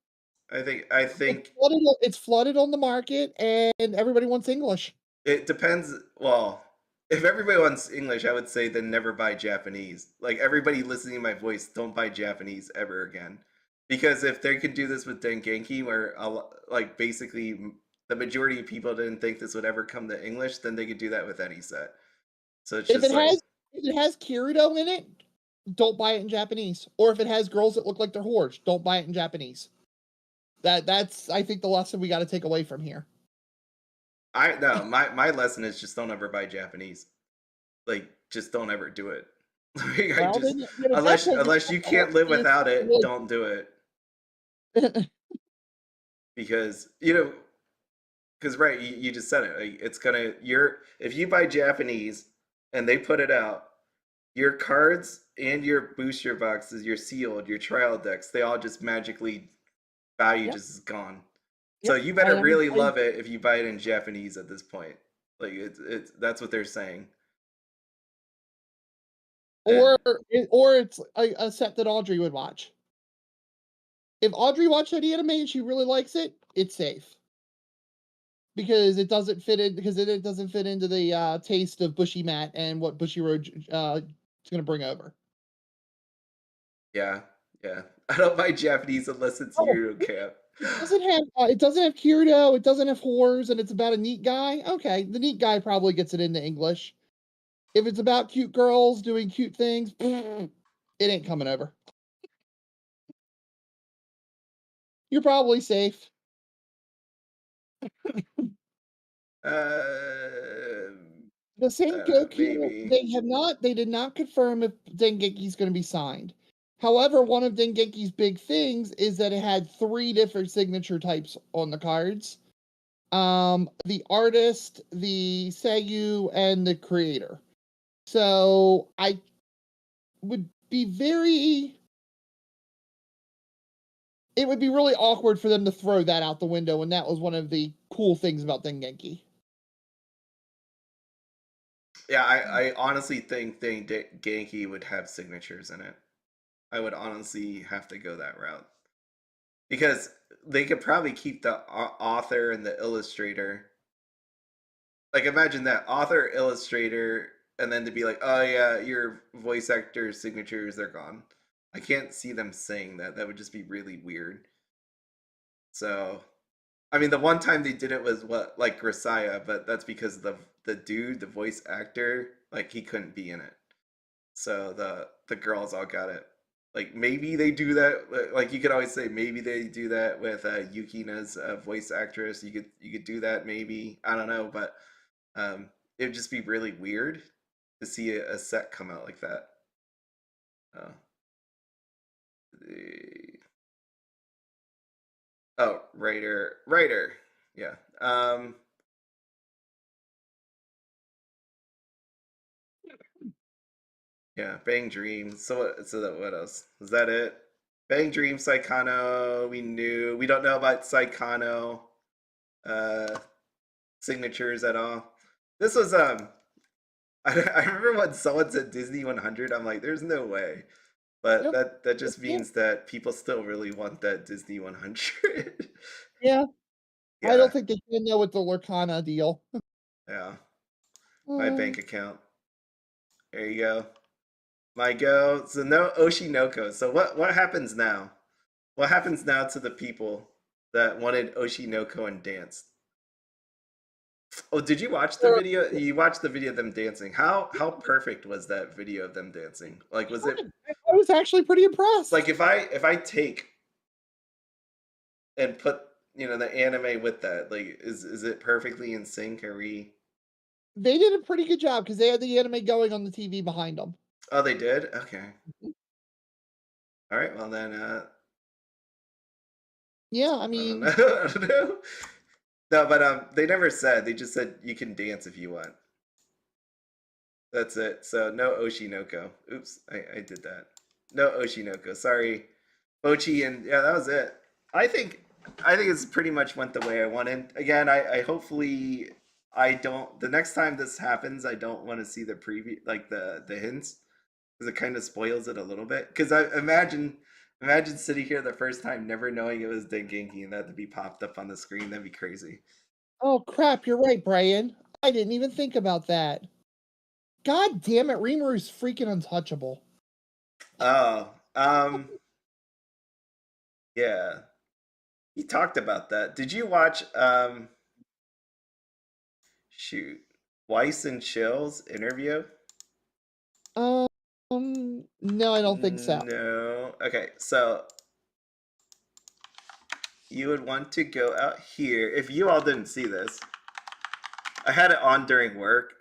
I think it's flooded on the market, and everybody wants English. It depends. Well, if everybody wants English, I would say then never buy Japanese. Like everybody listening to my voice, don't buy Japanese ever again. Because if they could do this with Dengenki, where like basically the majority of people didn't think this would ever come to English, then they could do that with any set. So it's if it has Kirito in it, don't buy it in Japanese. Or if it has girls that look like they're whores, don't buy it in Japanese. That's I think the lesson we got to take away from here. My lesson is just don't ever buy Japanese. Like just don't ever do it. Like, unless you can't live without it, don't do it. Because right, you just said it. Like, it's gonna if you buy Japanese and they put it out, your cards and your booster boxes, your sealed, your trial decks, they all just magically value just is gone. So you better really love it if you buy it in Japanese at this point. Like it's that's what they're saying. Or it's a set that Audrey would watch. If Audrey watched that anime and she really likes it, it's safe. Because it doesn't fit into the taste of Bushi Mat and what Bushiroad is going to bring over. Yeah. I don't buy Japanese unless it's Euro Camp. It doesn't have Kirito, it doesn't have whores, and it's about a neat guy. Okay, the neat guy probably gets it into English. If it's about cute girls doing cute things, it ain't coming over. You're probably safe. The same Goku, they did not confirm if Dengenki's going to be signed. However, one of Dengenki's big things is that it had 3 different signature types on the cards. The artist, the Seiyu, and the creator. So I would be it would be really awkward for them to throw that out the window, and that was one of the cool things about Dengenki. Yeah, I honestly think Dengenki would have signatures in it. I would honestly have to go that route. Because they could probably keep the author and the illustrator. Like imagine that author, illustrator, and then to be like, oh yeah, your voice actor signatures are gone. I can't see them saying that. That would just be really weird. So, I mean, the one time they did it was like Grisaya, but that's because the dude, the voice actor, like he couldn't be in it. So the girls all got it. Like maybe they do that. Like you could always say maybe they do that with Yukina's voice actress. You could do that maybe. I don't know, but it would just be really weird to see a set come out like that. Oh. Oh, writer. Yeah. Yeah, Bang Dreams. So what else? Was that it? Bang Dream, Saikano, we knew. We don't know about Saikano signatures at all. This was I remember when someone said Disney 100, I'm like, there's no way. But Yep. that just means that people still really want that Disney 100. Yeah. Yeah. I don't think they can know with the Lurkana deal. Yeah. My bank account. There you go. My go. So no Oshinoko. So what happens now? What happens now to the people that wanted Oshinoko and danced? Oh, did you watch the video? You watched the video of them dancing. How perfect was that video of them dancing? Like, was it? I was actually pretty impressed. Like, if I take and put the anime with that, like, is it perfectly in sync? Are we? They did a pretty good job because they had the anime going on the TV behind them. Oh, they did. Okay. All right. Well then. Yeah, I mean. I don't know. No, but they never said. They just said you can dance if you want. That's it. So no Oshinoko. Oops, I did that. No Oshinoko. Sorry, Ochi, and yeah, that was it. I think it's pretty much went the way I wanted. Again, I hopefully I don't. The next time this happens, I don't want to see the preview, like the hints, because it kind of spoils it a little bit. Because I imagine sitting here the first time never knowing it was Dengenki and that to be popped up on the screen. That'd be crazy. Oh crap! You're right, Brian. I didn't even think about that. God damn it, Rimuru's freaking untouchable. Oh, yeah. He talked about that. Did you watch shoot, Weiss and Chill's interview? No, I don't think so. No. Okay, so you would want to go out here. If you all didn't see this, I had it on during work.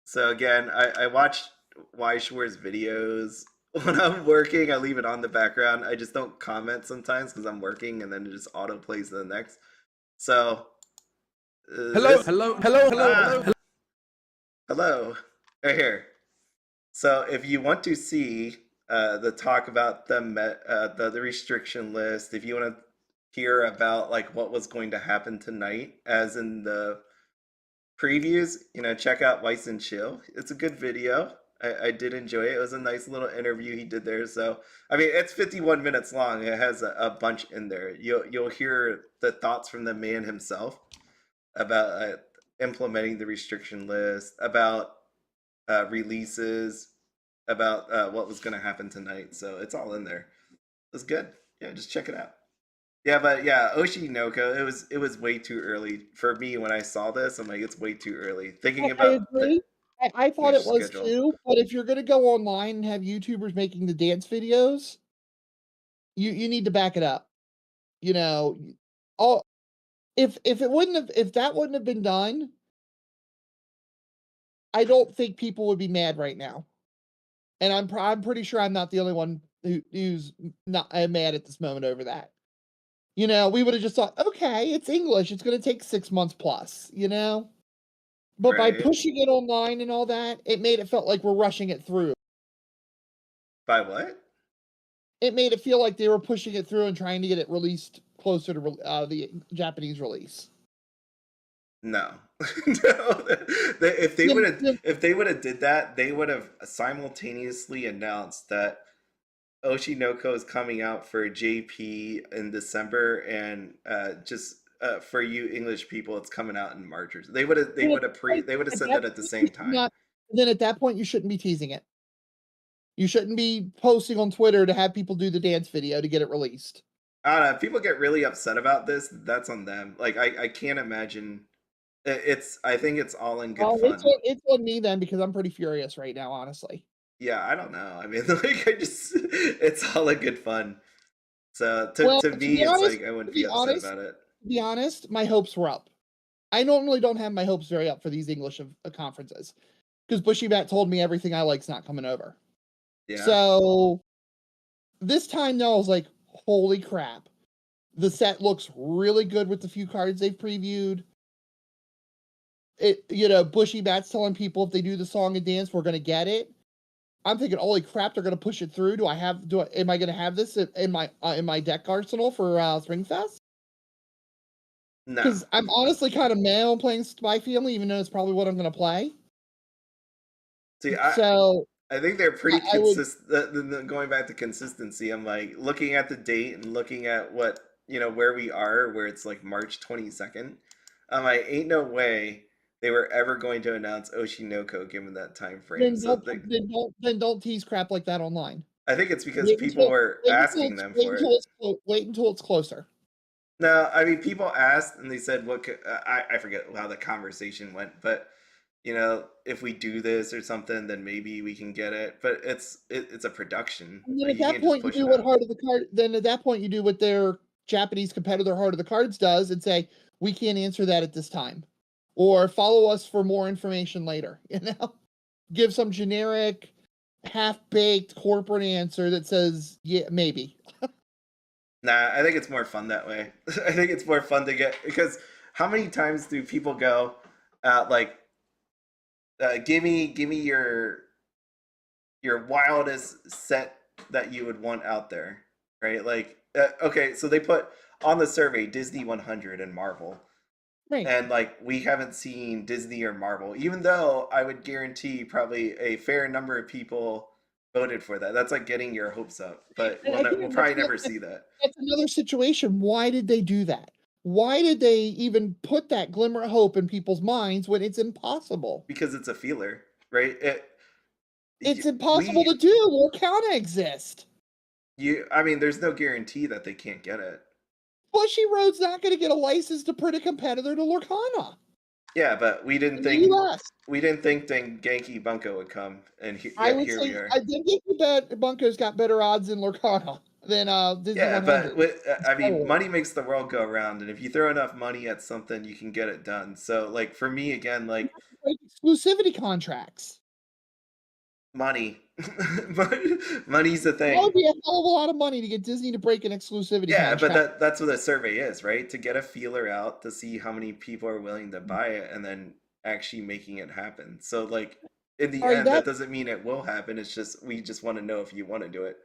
So again, I watched Weiss Schwarz videos when I'm working. I leave it on the background. I just don't comment sometimes because I'm working, and then it just auto plays to the next. So hello, right here. So if you want to see the talk about the restriction list, if you want to hear about like what was going to happen tonight, as in the previews, check out Weiss and Chill. It's a good video. I did enjoy it. It was a nice little interview he did there. So I mean, it's 51 minutes long. It has a bunch in there. You'll hear the thoughts from the man himself about implementing the restriction list, about releases, about what was going to happen tonight. So it's all in there. It was good. Yeah, just check it out. Yeah, but yeah, Oshinoko, it was way too early for me when I saw this. I'm like, it's way too early. Thinking about I agree. I thought it was schedule. too, but if you're gonna go online and have YouTubers making the dance videos, you need to back it up. If that wouldn't have been done, I don't think people would be mad right now. And I'm pretty sure I'm not the only one who's not mad at this moment over that. We would have just thought, okay, it's English. It's going to take 6 months plus, But by pushing it online and all that, it made it felt like we're rushing it through. By what? It made it feel like they were pushing it through and trying to get it released closer to the Japanese release. No, no. If they would have did that, they would have simultaneously announced that Oshinoko is coming out for JP in December, and for you English people, it's coming out in March. They would have said that at the same time. Then at that point, you shouldn't be teasing it. You shouldn't be posting on Twitter to have people do the dance video to get it released. I don't know. If people get really upset about this, that's on them. Like I can't imagine. I think it's all in good fun. It's on me then, because I'm pretty furious right now, honestly. Yeah, I don't know. I mean, like, it's all in good fun. So to me, it's like I wouldn't be upset about it. To be honest, my hopes were up. I normally don't have my hopes very up for these English conferences, because Bushibat told me everything I like's not coming over. Yeah. So this time though, I was like, holy crap. The set looks really good with the few cards they've previewed. Bushy Bat's telling people if they do the song and dance, we're gonna get it. I'm thinking, holy crap, they're gonna push it through. Am I gonna have this in my deck arsenal for Springfest? No. Because I'm honestly kind of mad on playing Spy Family, even though it's probably what I'm gonna play. See, I think they're pretty consistent. Going back to consistency, I'm like looking at the date and looking at what where we are, where it's like March 22nd. I'm like, ain't no way they were ever going to announce Oshinoko given that time frame. Then don't tease crap like that online. I think it's because people were asking them for it. Wait until it's closer. No, I mean people asked and they said, "What?" I forget how the conversation went, but if we do this or something, then maybe we can get it. But it's a production. And then at that point, you do what Heart of the Card. Then at that point, you do what their Japanese competitor Heart of the Cards does, and say we can't answer that at this time, or follow us for more information later. Give some generic, half-baked corporate answer that says yeah, maybe. Nah, I think it's more fun that way. I think it's more fun to get because how many times do people go, give me your wildest set that you would want out there, right? Like, okay, so they put on the survey Disney 100 and Marvel, right? And like we haven't seen Disney or Marvel, even though I would guarantee probably a fair number of people voted for that. That's like getting your hopes up, but we'll probably never see that. That's another situation. Why did they do that? Why did they even put that glimmer of hope in people's minds when it's impossible? Because it's a feeler, right? It's impossible to do. Lorcana exists. I mean, there's no guarantee that they can't get it. Bushiroad's not going to get a license to print a competitor to Lorcana. Yeah, but we didn't think Genki Bunko would come, and here we are. I think Bunko's got better odds in Lorcana than Disney 100. But I mean, money makes the world go around, and if you throw enough money at something, you can get it done. So, like for me, again, like exclusivity contracts. Money's the thing. That would be a hell of a lot of money to get Disney to break an exclusivity contract. Yeah, but that's what a survey is, right? To get a feeler out to see how many people are willing to buy it and then actually making it happen. So like in the end, that doesn't mean it will happen. It's just we just want to know if you want to do it.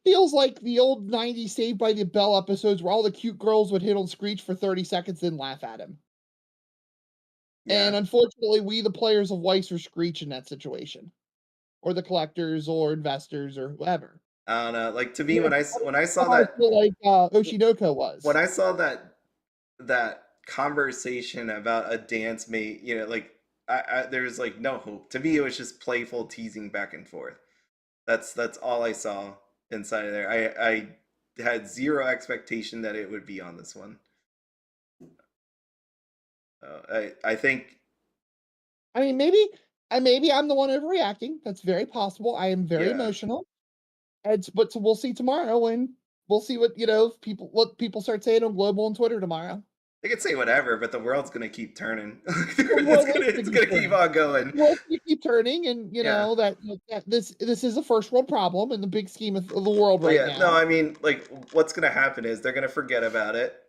Feels like the old 90s Saved by the Bell episodes where all the cute girls would hit on Screech for 30 seconds and laugh at him. Yeah. And unfortunately, we the players of Weiss are Screech in that situation. Or the collectors, or investors, or whoever. I don't know. Like to me, when I saw that, like Oshinoko was. When I saw that conversation about a dance mate, there's like no hope. To me, it was just playful teasing back and forth. That's all I saw inside of there. I had zero expectation that it would be on this one. I think. I mean, maybe I'm the one overreacting. That's very possible. I am very emotional. But we'll see tomorrow, and we'll see what people start saying on Global and Twitter tomorrow. They can say whatever, but the world's gonna keep turning. It's gonna keep on going. The world's gonna keep turning, and that this is a first world problem in the big scheme of the world right now. No, I mean, like what's gonna happen is they're gonna forget about it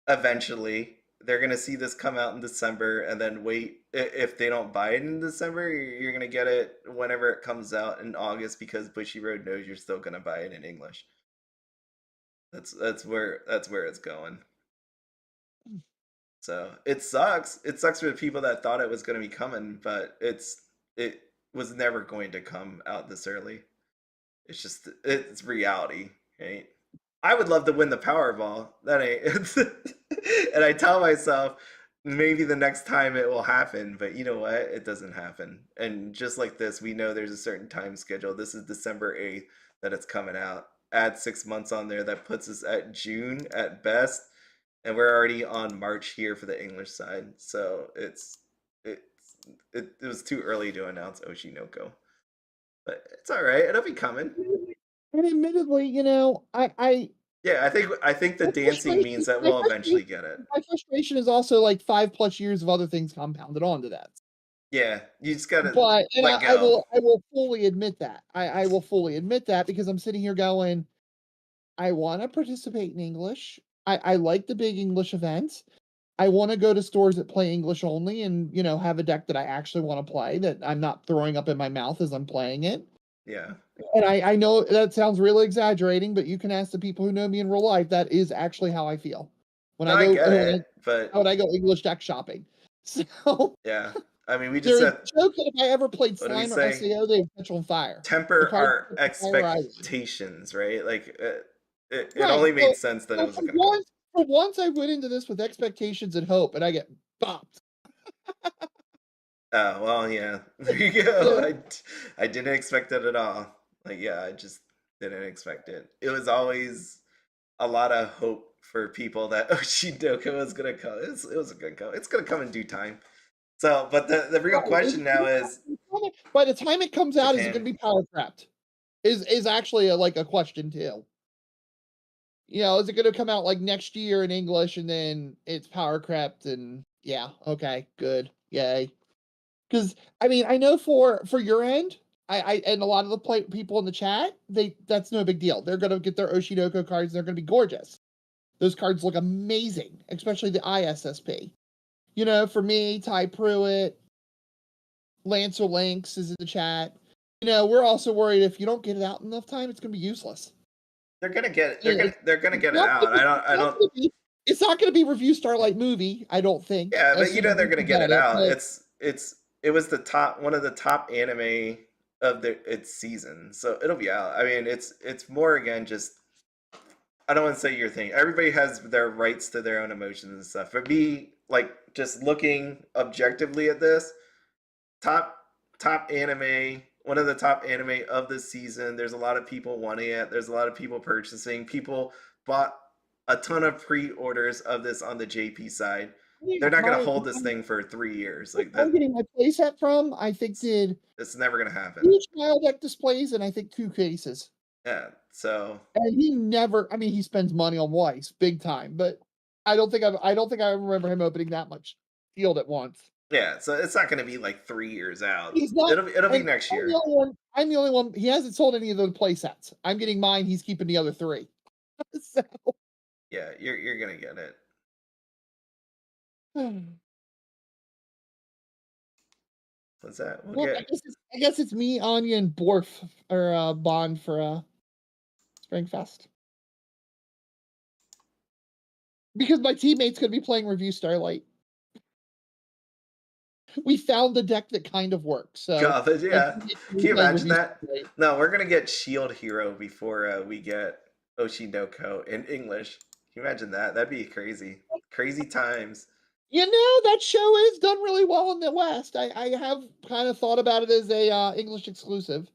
eventually. They're going to see this come out in December and then wait. If they don't buy it in December, you're going to get it whenever it comes out in August because Bushiroad knows you're still going to buy it in English. That's where it's going. So it sucks. It sucks for the people that thought it was going to be coming, but it was never going to come out this early. It's reality, right? I would love to win the Powerball. That ain't. And I tell myself, maybe the next time it will happen, but you know what? It doesn't happen. And just like this, we know there's a certain time schedule. This is December 8th that it's coming out. Add 6 months on there. That puts us at June at best. And we're already on March here for the English side. So it was too early to announce Oshinoko. But it's all right. It'll be coming. And admittedly, I think the dancing means that we'll eventually get it. My frustration is also like 5+ years of other things compounded onto that. Yeah, you just gotta But and let I go. will fully admit that. I will fully admit that because I'm sitting here going, I want to participate in English. I like the big English events. I want to go to stores that play English only and, you know, have a deck that I actually want to play that I'm not throwing up in my mouth as I'm playing it. Yeah. And I know that sounds really exaggerating, but you can ask the people who know me in real life. That is actually how I feel when No, I I go get it, but when I go English deck shopping. So yeah. I mean, we just there is said, a joke that if I ever played what do we Slime or say? SAO, they would catch on fire. The Temper cards our would catch on fire right away. expectations, right? Like, it Right. only made sense that it So wasn't going to come. for once, I went into this with expectations and hope, and I get bopped. Oh, well, yeah. There you go. I didn't expect it at all. Like, yeah, I just didn't expect it. It was always a lot of hope for people that Oshinoka was gonna come. It was gonna come. It's gonna come in due time. So, but the real question now is By the time it comes out, is it Japan. going to be power crept? Is actually like a question too. You know, is it going to come out like next year in English and then it's power crept and yeah, okay, good, yay. Because I mean, I know for your end, I and a lot of the people in the chat, that's no big deal. They're going to get their Oshinoko cards. They're going to be gorgeous. Those cards look amazing, especially the ISSP. You know, for me, Ty Pruitt, Lancer Lynx is in the chat. You know, we're also worried if you don't get it out in enough time, it's going to be useless. They're gonna get it. It- They're gonna It's get it not out. gonna I don't. it's not going to be Review Starlight movie, I don't think. Yeah, As but you soon know as they're we gonna can get get it it, out. but It was the top one of the top anime of its season, so it'll be out. I mean, it's more again just. I don't want to say your thing. Everybody has their rights to their own emotions and stuff. For me, like just looking objectively at this, top top anime, one of the top anime of the season. There's a lot of people wanting it. There's a lot of people purchasing. People bought a ton of pre-orders of this on the JP side. They're not gonna hold this thing for 3 years. Like I'm that, getting my playset from, I think, did it's never gonna happen. 2 deck displays and I think 2 cases. Yeah. So And he never, I mean, he spends money on Weiss big time, but I don't think I remember him opening that much field at once. yeah, so it's not gonna be like 3 years out. He's not, It'll be and next I'm the year. only one. I'm the only one. He hasn't sold any of those play sets. I'm getting mine. He's keeping the other 3. So, Yeah, you're gonna get it. What's that? We'll well, get I guess it's me, Anya, and Borf or Bond for Springfest because my teammate's gonna be playing Review Starlight. We found the deck that kind of works. So God, yeah. Can you imagine that? Starlight. No, we're gonna get Shield Hero before we get Oshinoko in English. Can you imagine that? That'd be crazy. Crazy times. You know, that show is done really well in the West. I have kind of thought about it as a English exclusive.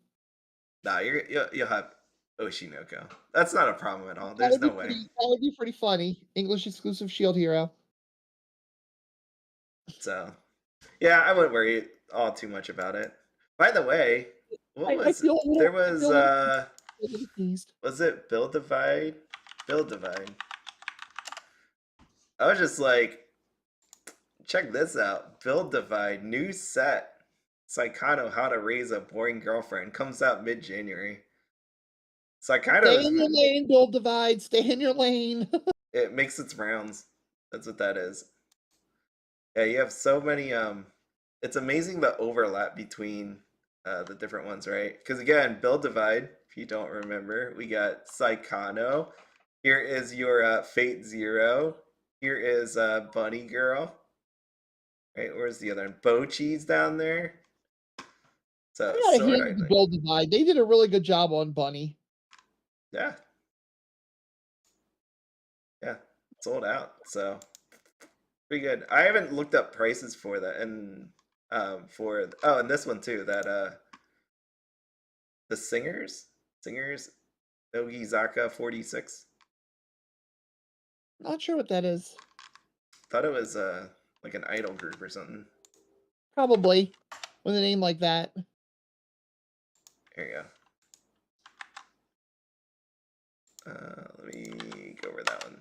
Nah, you'll have Oshinoko. That's not a problem at all. That There's would no be way. that would be pretty funny. English exclusive Shield Hero. So, yeah, I wouldn't worry all too much about it. By the way, what I was feel a little, there I was feel a little teased. was it Build Divide? Build Divide. I was just like, check this out. Build Divide, new set. Saikano, How to Raise a Boring Girlfriend, comes out mid-January. Stay in your Saikano, lane, Build Divide. Stay in your lane. it makes its rounds. That's what that is. Yeah, you have so many. It's amazing the overlap between the different ones, right? Because again, Build Divide. If you don't remember, we got Saikano. Here is your Fate Zero. Here is Bunny Girl. Right, where's the other one? Bochi's down there. So I gotta Sword hand Art it to Link. Build Divide. They did a really good job on Bunny. Yeah. Yeah. Sold out. So pretty good. I haven't looked up prices for that and and this one too, that the Singers Nogizaka 46. Not sure what that is. Thought it was like an idol group or something. Probably with a name like that. There you go. Let me go over that one.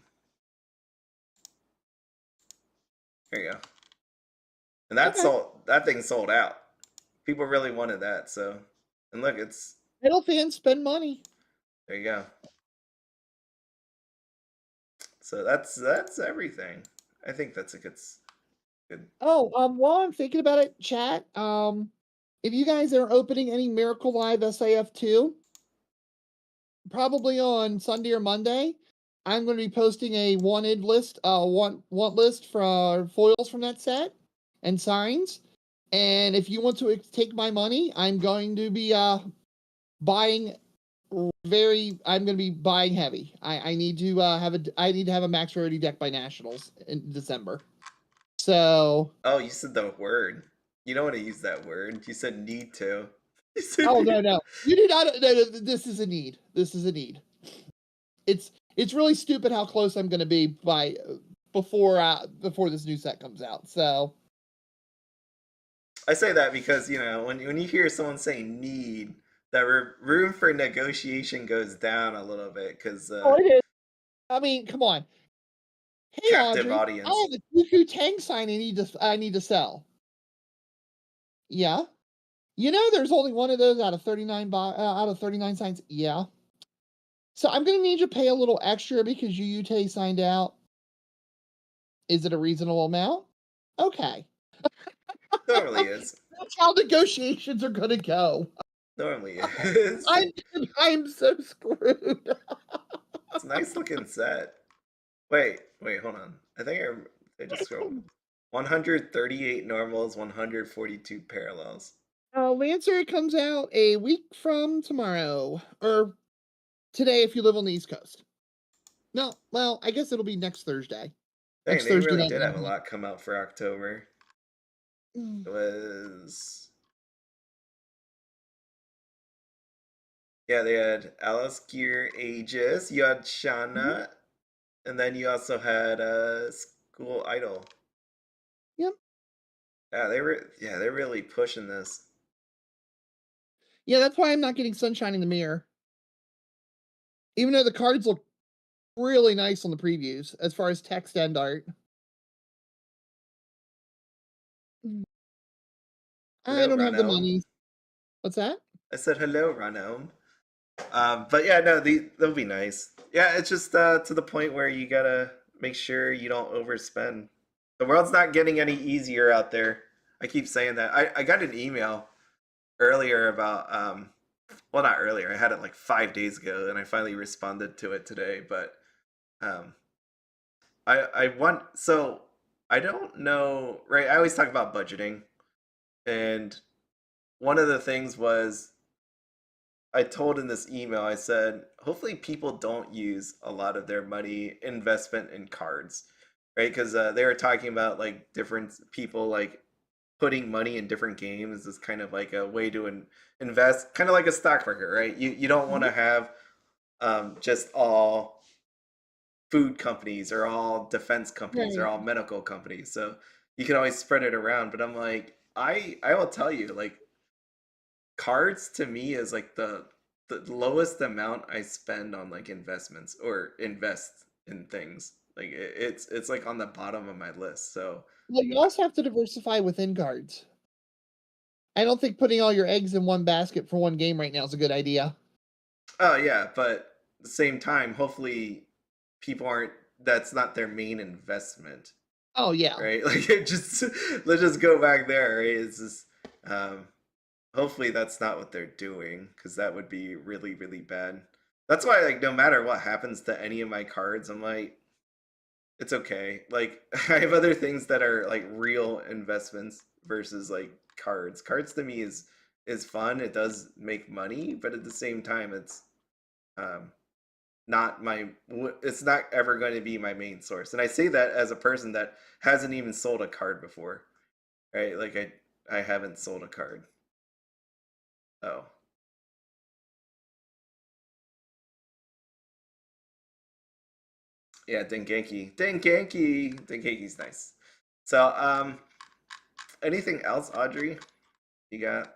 There you go. And that Okay. that thing sold out. People really wanted that, so and look, it's Idle fans spend money. there you go. So that's everything. I think that's a good. Oh, while I'm thinking about it, chat, if you guys are opening any Miracle Live SAF2, probably on Sunday or Monday, I'm going to be posting a wanted list, want list for foils from that set and signs. And if you want to take my money, I'm going to be buying I'm going to be buying heavy. I need to have a max rarity deck by Nationals in December. So. Oh, you said the word. You don't want to use that word. You said need to. Oh no! You do not. No, this is a need. This is a need. It's really stupid how close I'm going to be by before this new set comes out. So I say that because when you hear someone say need, that room for negotiation goes down a little bit because it is. I mean, come on. Hey, captive Audrey, audience. I have a Miku Tang sign I need to sell. Yeah. There's only one of those out of 39 signs. Yeah. So I'm going to need you to pay a little extra because Yute signed out. Is it a reasonable amount? Okay. Totally is. That's how negotiations are going to go. Normally is. I'm so screwed. It's a nice looking set. Wait, hold on. I think I just scrolled. 138 normals, 142 parallels. Lancer comes out a week from tomorrow, or today if you live on the East Coast. No, well, I guess it'll be next Thursday. Dang, Next they Thursday really night. did have a lot come out for October. It was... Yeah, they had Alice Gear Aegis, you had Shana, and then you also had School Idol. Yep. Yeah, they're really pushing this. Yeah, that's why I'm not getting Sunshine in the Mirror. Even though the cards look really nice on the previews, as far as text and art. I don't have the money. What's that? I said hello, Ranome. But yeah, no, they'll be nice. Yeah, it's just to the point where you gotta make sure you don't overspend. The world's not getting any easier out there. I keep saying that. I got an email earlier about well, not earlier. I had it like 5 days ago, and I finally responded to it today. But I don't know, right? I always talk about budgeting, and one of the things was I told in this email, I said, hopefully people don't use a lot of their money investment in cards, right? Because they were talking about like different people like putting money in different games is kind of like a way to invest, kind of like a stock market, right? You don't want to have just all food companies or all defense companies or all medical companies. So you can always spread it around. But I'm like, I will tell you, like, cards to me is like the lowest amount I spend on like investments or invest in things. Like it's like on the bottom of my list. So well, you also have to diversify within cards. I don't think putting all your eggs in one basket for one game right now is a good idea. Oh yeah, but at the same time, hopefully people aren't that's not their main investment. Oh yeah. Right? Like let's just go back there, right? It's just hopefully that's not what they're doing, because that would be really, really bad. That's why, like, no matter what happens to any of my cards, I'm like, it's okay. Like, I have other things that are like real investments versus like cards. Cards to me is fun. It does make money, but at the same time, it's not it's not ever going to be my main source. And I say that as a person that hasn't even sold a card before, right? Like I haven't sold a card. Oh. Yeah, Dengenki's nice. So, anything else, Audrey? You got?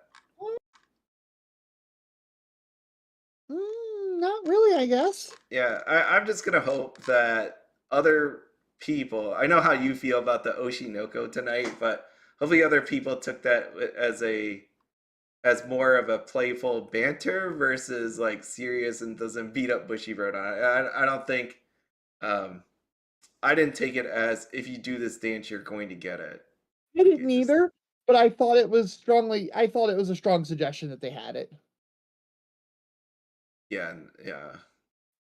Not really, I guess. Yeah, I'm just gonna hope that other people. I know how you feel about the Oshinoko tonight, but hopefully other people took that as more of a playful banter versus like serious and doesn't beat up Bushiroad on it. I don't think I didn't take it as if you do this dance you're going to get it. I didn't either, but I thought it was a strong suggestion that they had it. Yeah.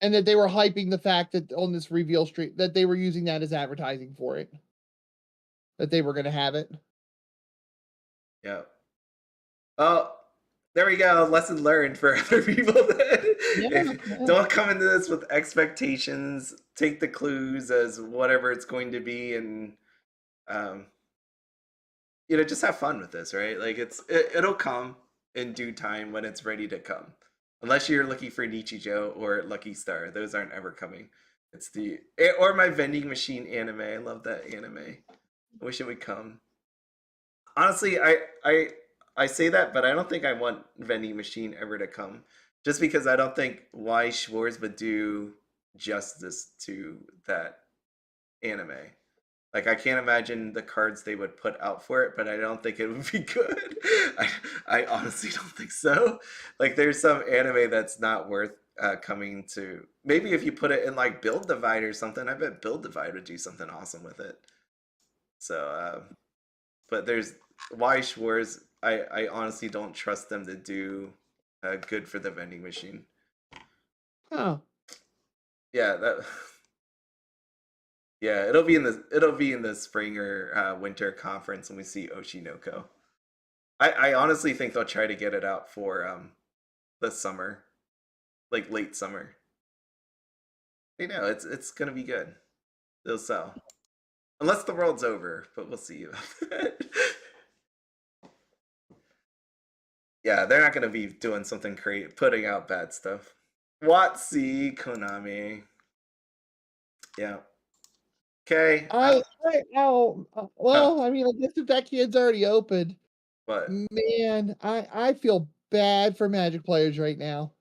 And that they were hyping the fact that on this reveal street that they were using that as advertising for it. That they were going to have it. Yeah. Oh, there we go. Lesson learned for other people. Don't come into this with expectations. Take the clues as whatever it's going to be, and just have fun with this, right? Like it'll come in due time when it's ready to come. Unless you're looking for Nichijou or Lucky Star, those aren't ever coming. It's or my vending machine anime. I love that anime. I wish it would come. Honestly, I say that, but I don't think I want vending machine ever to come, just because I don't think Weiss Schwarz would do justice to that anime. Like, I can't imagine the cards they would put out for it, but I don't think it would be good. I honestly don't think so. Like, there's some anime that's not worth coming to. Maybe if you put it in like Build Divide or something, I bet Build Divide would do something awesome with it. So, but there's Weiss Schwarz. I honestly don't trust them to do good for the vending machine. Oh. Yeah, yeah, it'll be in the spring or winter conference when we see Oshinoko. I honestly think they'll try to get it out for the summer, like late summer. You know, it's gonna be good. They'll sell, unless the world's over, but we'll see about that. Yeah, they're not gonna be doing something crazy, putting out bad stuff. Watsi Konami. Yeah. Okay. I mean, I guess if that kid's already open, What? man, I feel bad for Magic players right now.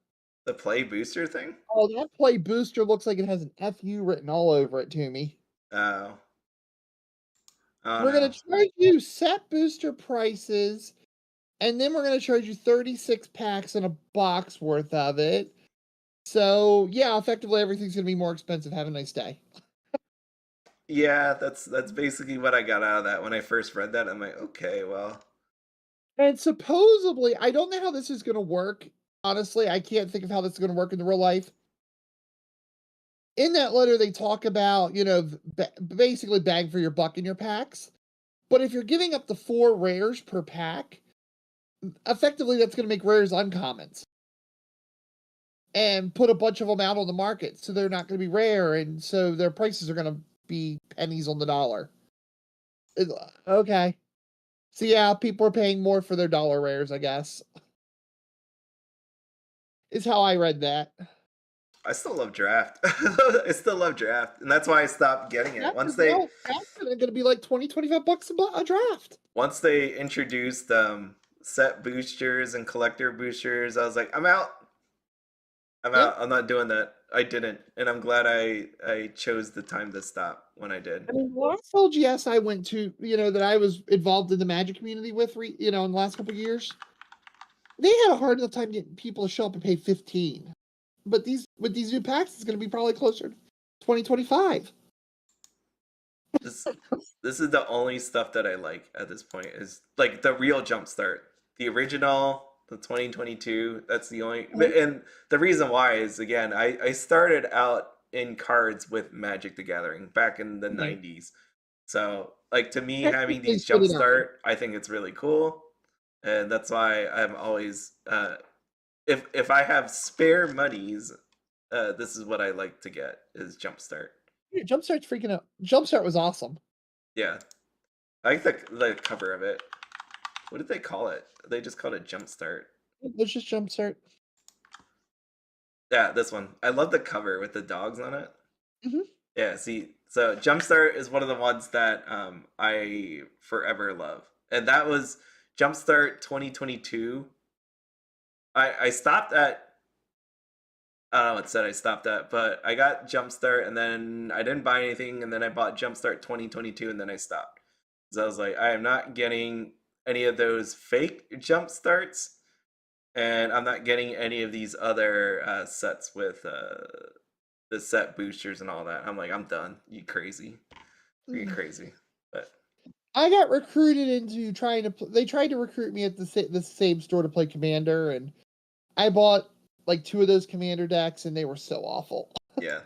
The play booster thing? Oh, that play booster looks like it has an FU written all over it to me. Oh. We're gonna charge you set booster prices, and then we're gonna charge you 36 packs and a box worth of it. So yeah, effectively everything's gonna be more expensive. Have a nice day. Yeah, that's basically what I got out of that when I first read that. I'm like, okay, well. And supposedly, I don't know how this is gonna work. Honestly, I can't think of how this is gonna work in the real life. In that letter, they talk about, basically bang for your buck in your packs. But if you're giving up the 4 rares per pack, effectively that's going to make rares uncommons. And put a bunch of them out on the market, so they're not going to be rare, and so their prices are going to be pennies on the dollar. Okay. So yeah, people are paying more for their dollar rares, I guess. Is how I read that. I still love draft. I still love draft, and that's why I stopped getting it. Draft's going to be like $20-25 a draft. Once they introduced set boosters and collector boosters, I was like, I'm out. I'm not doing that. I didn't, and I'm glad I chose the time to stop when I did. I mean, last LGS I went to, that I was involved in the Magic community with, in the last couple of years, they had a hard enough time getting people to show up and pay $15. But with these new packs, it's going to be probably closer to $20-25. This is the only stuff that I like at this point, is like the real Jumpstart. The original, the 2022, that's the only... And the reason why is, again, I started out in cards with Magic the Gathering back in the 90s. So, like, to me, having these Jumpstart, I think it's really cool. And that's why I'm always... If I have spare monies, this is what I like to get, is Jumpstart. Yeah, Jumpstart's freaking out. Jumpstart was awesome. Yeah. I like the cover of it. What did they call it? They just called it Jumpstart. It's just Jumpstart. Yeah, this one. I love the cover with the dogs on it. Mm-hmm. Yeah, see, so Jumpstart is one of the ones that I forever love. And that was Jumpstart 2022. I stopped at, I don't know what set I stopped at, but I got Jumpstart, and then I didn't buy anything, and then I bought Jumpstart 2022, and then I stopped. So I was like, I am not getting any of those fake jump starts, and I'm not getting any of these other sets with the set boosters and all that. I'm like, I'm done. You crazy? You're crazy. But I got recruited into trying to. They tried to recruit me at the same store to play Commander, and I bought like 2 of those Commander decks, and they were so awful. yeah.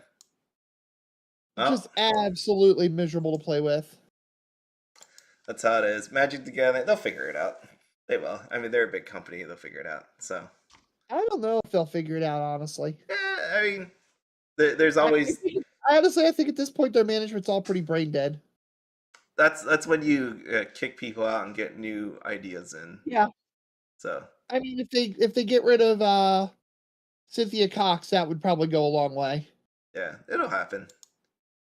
Well, Just absolutely miserable to play with. that's how it is. Magic the Gathering, they'll figure it out. They will. I mean, they're a big company. They'll figure it out. So, I don't know if they'll figure it out, honestly. I mean, there's always I think at this point their management's all pretty brain dead. that's when you kick people out and get new ideas in. Yeah. So, I mean, if they get rid of Cynthia Cox, that would probably go a long way. yeah, it'll happen.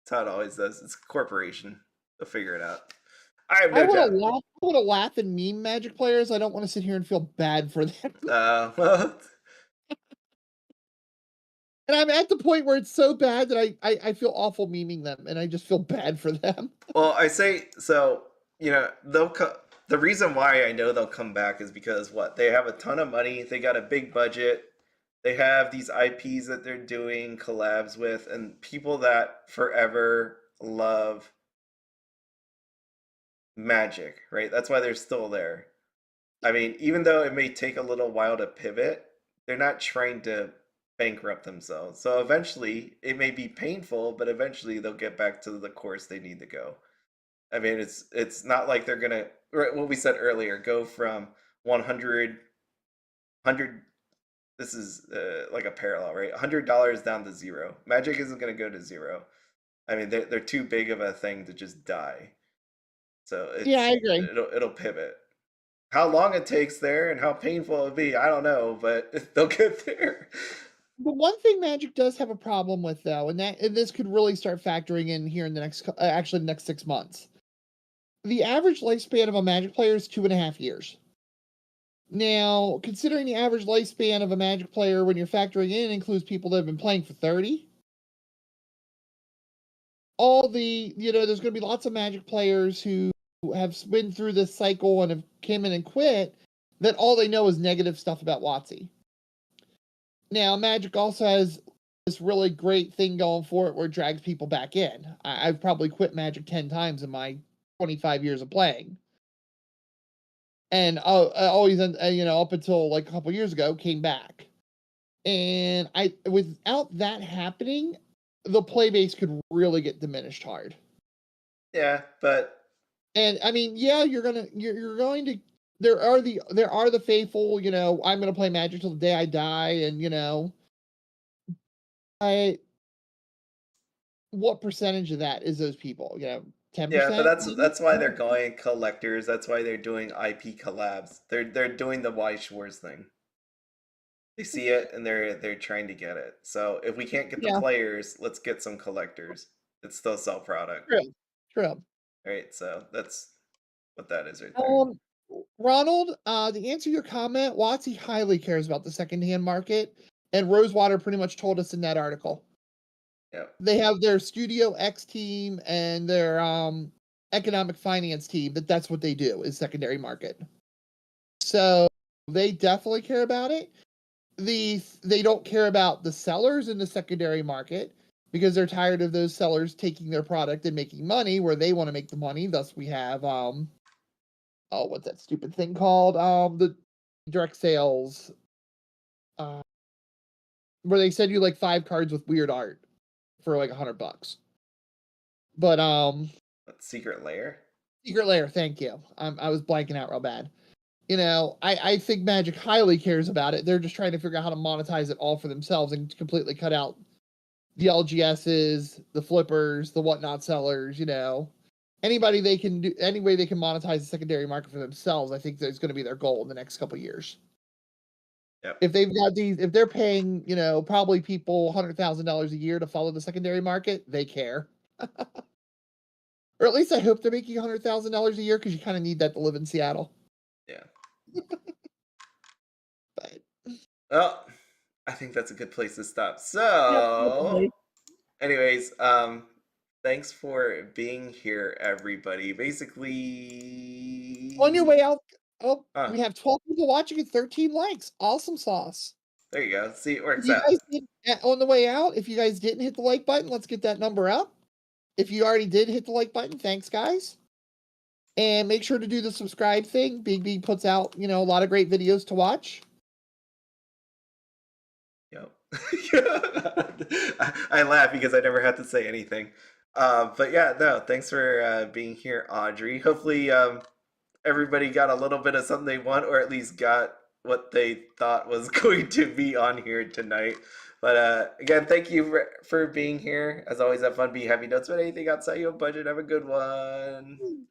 That's how it always does. It's a corporation. They'll figure it out. I have no doubt. I want to laugh and meme Magic players. I don't want to sit here and feel bad for them. Well, And I'm at the point where it's so bad that I feel awful memeing them, and I just feel bad for them. well, I say so. You know, the reason why I know they'll come back is because what, they have a ton of money. They got a big budget. They have these IPs that they're doing collabs with, and people that forever love Magic, right? That's why they're still there. I mean, even though it may take a little while to pivot, they're not trying to bankrupt themselves. So eventually, it may be painful, but eventually they'll get back to the course they need to go. I mean, it's not like they're gonna, what we said earlier, go from 100. This is like a parallel, right? $100 down to zero. Magic isn't gonna go to zero. I mean, they're too big of a thing to just die. So Yeah, I agree. it'll pivot. How long it takes there and how painful it'll be, I don't know, but they'll get there. But one thing Magic does have a problem with, though, and this could really start factoring in here in the next 6 months. The average lifespan of a Magic player is 2.5 years. Now, considering the average lifespan of a Magic player when you're factoring in includes people that have been playing for 30, there's going to be lots of Magic players who have been through this cycle and have came in and quit, that all they know is negative stuff about WotC. Now, Magic also has this really great thing going for it where it drags people back in. I've probably quit Magic 10 times in my 25 years of playing. And I always, up until like a couple years ago, came back. And without that happening, the play base could really get diminished hard. Yeah, but and I mean, yeah, you're going to there are the faithful, I'm going to play Magic till the day I die, and what percentage of that is those people? 10%? yeah, but that's why they're going collectors. That's why they're doing IP collabs. They're doing the Weiss Schwarz thing. They see it and they're trying to get it. So if we can't get the players, let's get some collectors. It's still sell product. True. Right, so that's what that is right there. Ronald, to answer your comment, WotC highly cares about the secondhand market, and Rosewater pretty much told us in that article. Yep. They have their Studio X team and their economic finance team, that's what they do, is secondary market. So they definitely care about it. They don't care about the sellers in the secondary market because they're tired of those sellers taking their product and making money where they want to make the money. Thus we have what's that stupid thing called? The direct sales where they send you like 5 cards with weird art for like $100. But Secret Lair? Secret Lair, thank you. I was blanking out real bad. I think Magic highly cares about it. They're just trying to figure out how to monetize it all for themselves and completely cut out the LGSs, the flippers, the whatnot sellers, anybody they can do, any way they can monetize the secondary market for themselves. I think that's going to be their goal in the next couple of years. Yep. If they're paying, probably people $100,000 a year to follow the secondary market, they care. Or at least I hope they're making $100,000 a year because you kind of need that to live in Seattle. Yeah. But well, I think that's a good place to stop. So, anyways, Thanks for being here, everybody. Basically, On your way out, huh, we have 12 people watching and 13 likes. Awesome sauce. there you go. See, it If works you out. guys on the way out, if you guys didn't hit the like button, let's get that number up. If you already did hit the like button, thanks, guys. And make sure to do the subscribe thing. Big B puts out, a lot of great videos to watch. Yep. I laugh because I never had to say anything. But yeah, no, thanks for being here, Audrey. Hopefully, everybody got a little bit of something they want, or at least got what they thought was going to be on here tonight. But again, thank you for being here. As always, have fun, be happy. Don't spend anything outside your budget. Have a good one.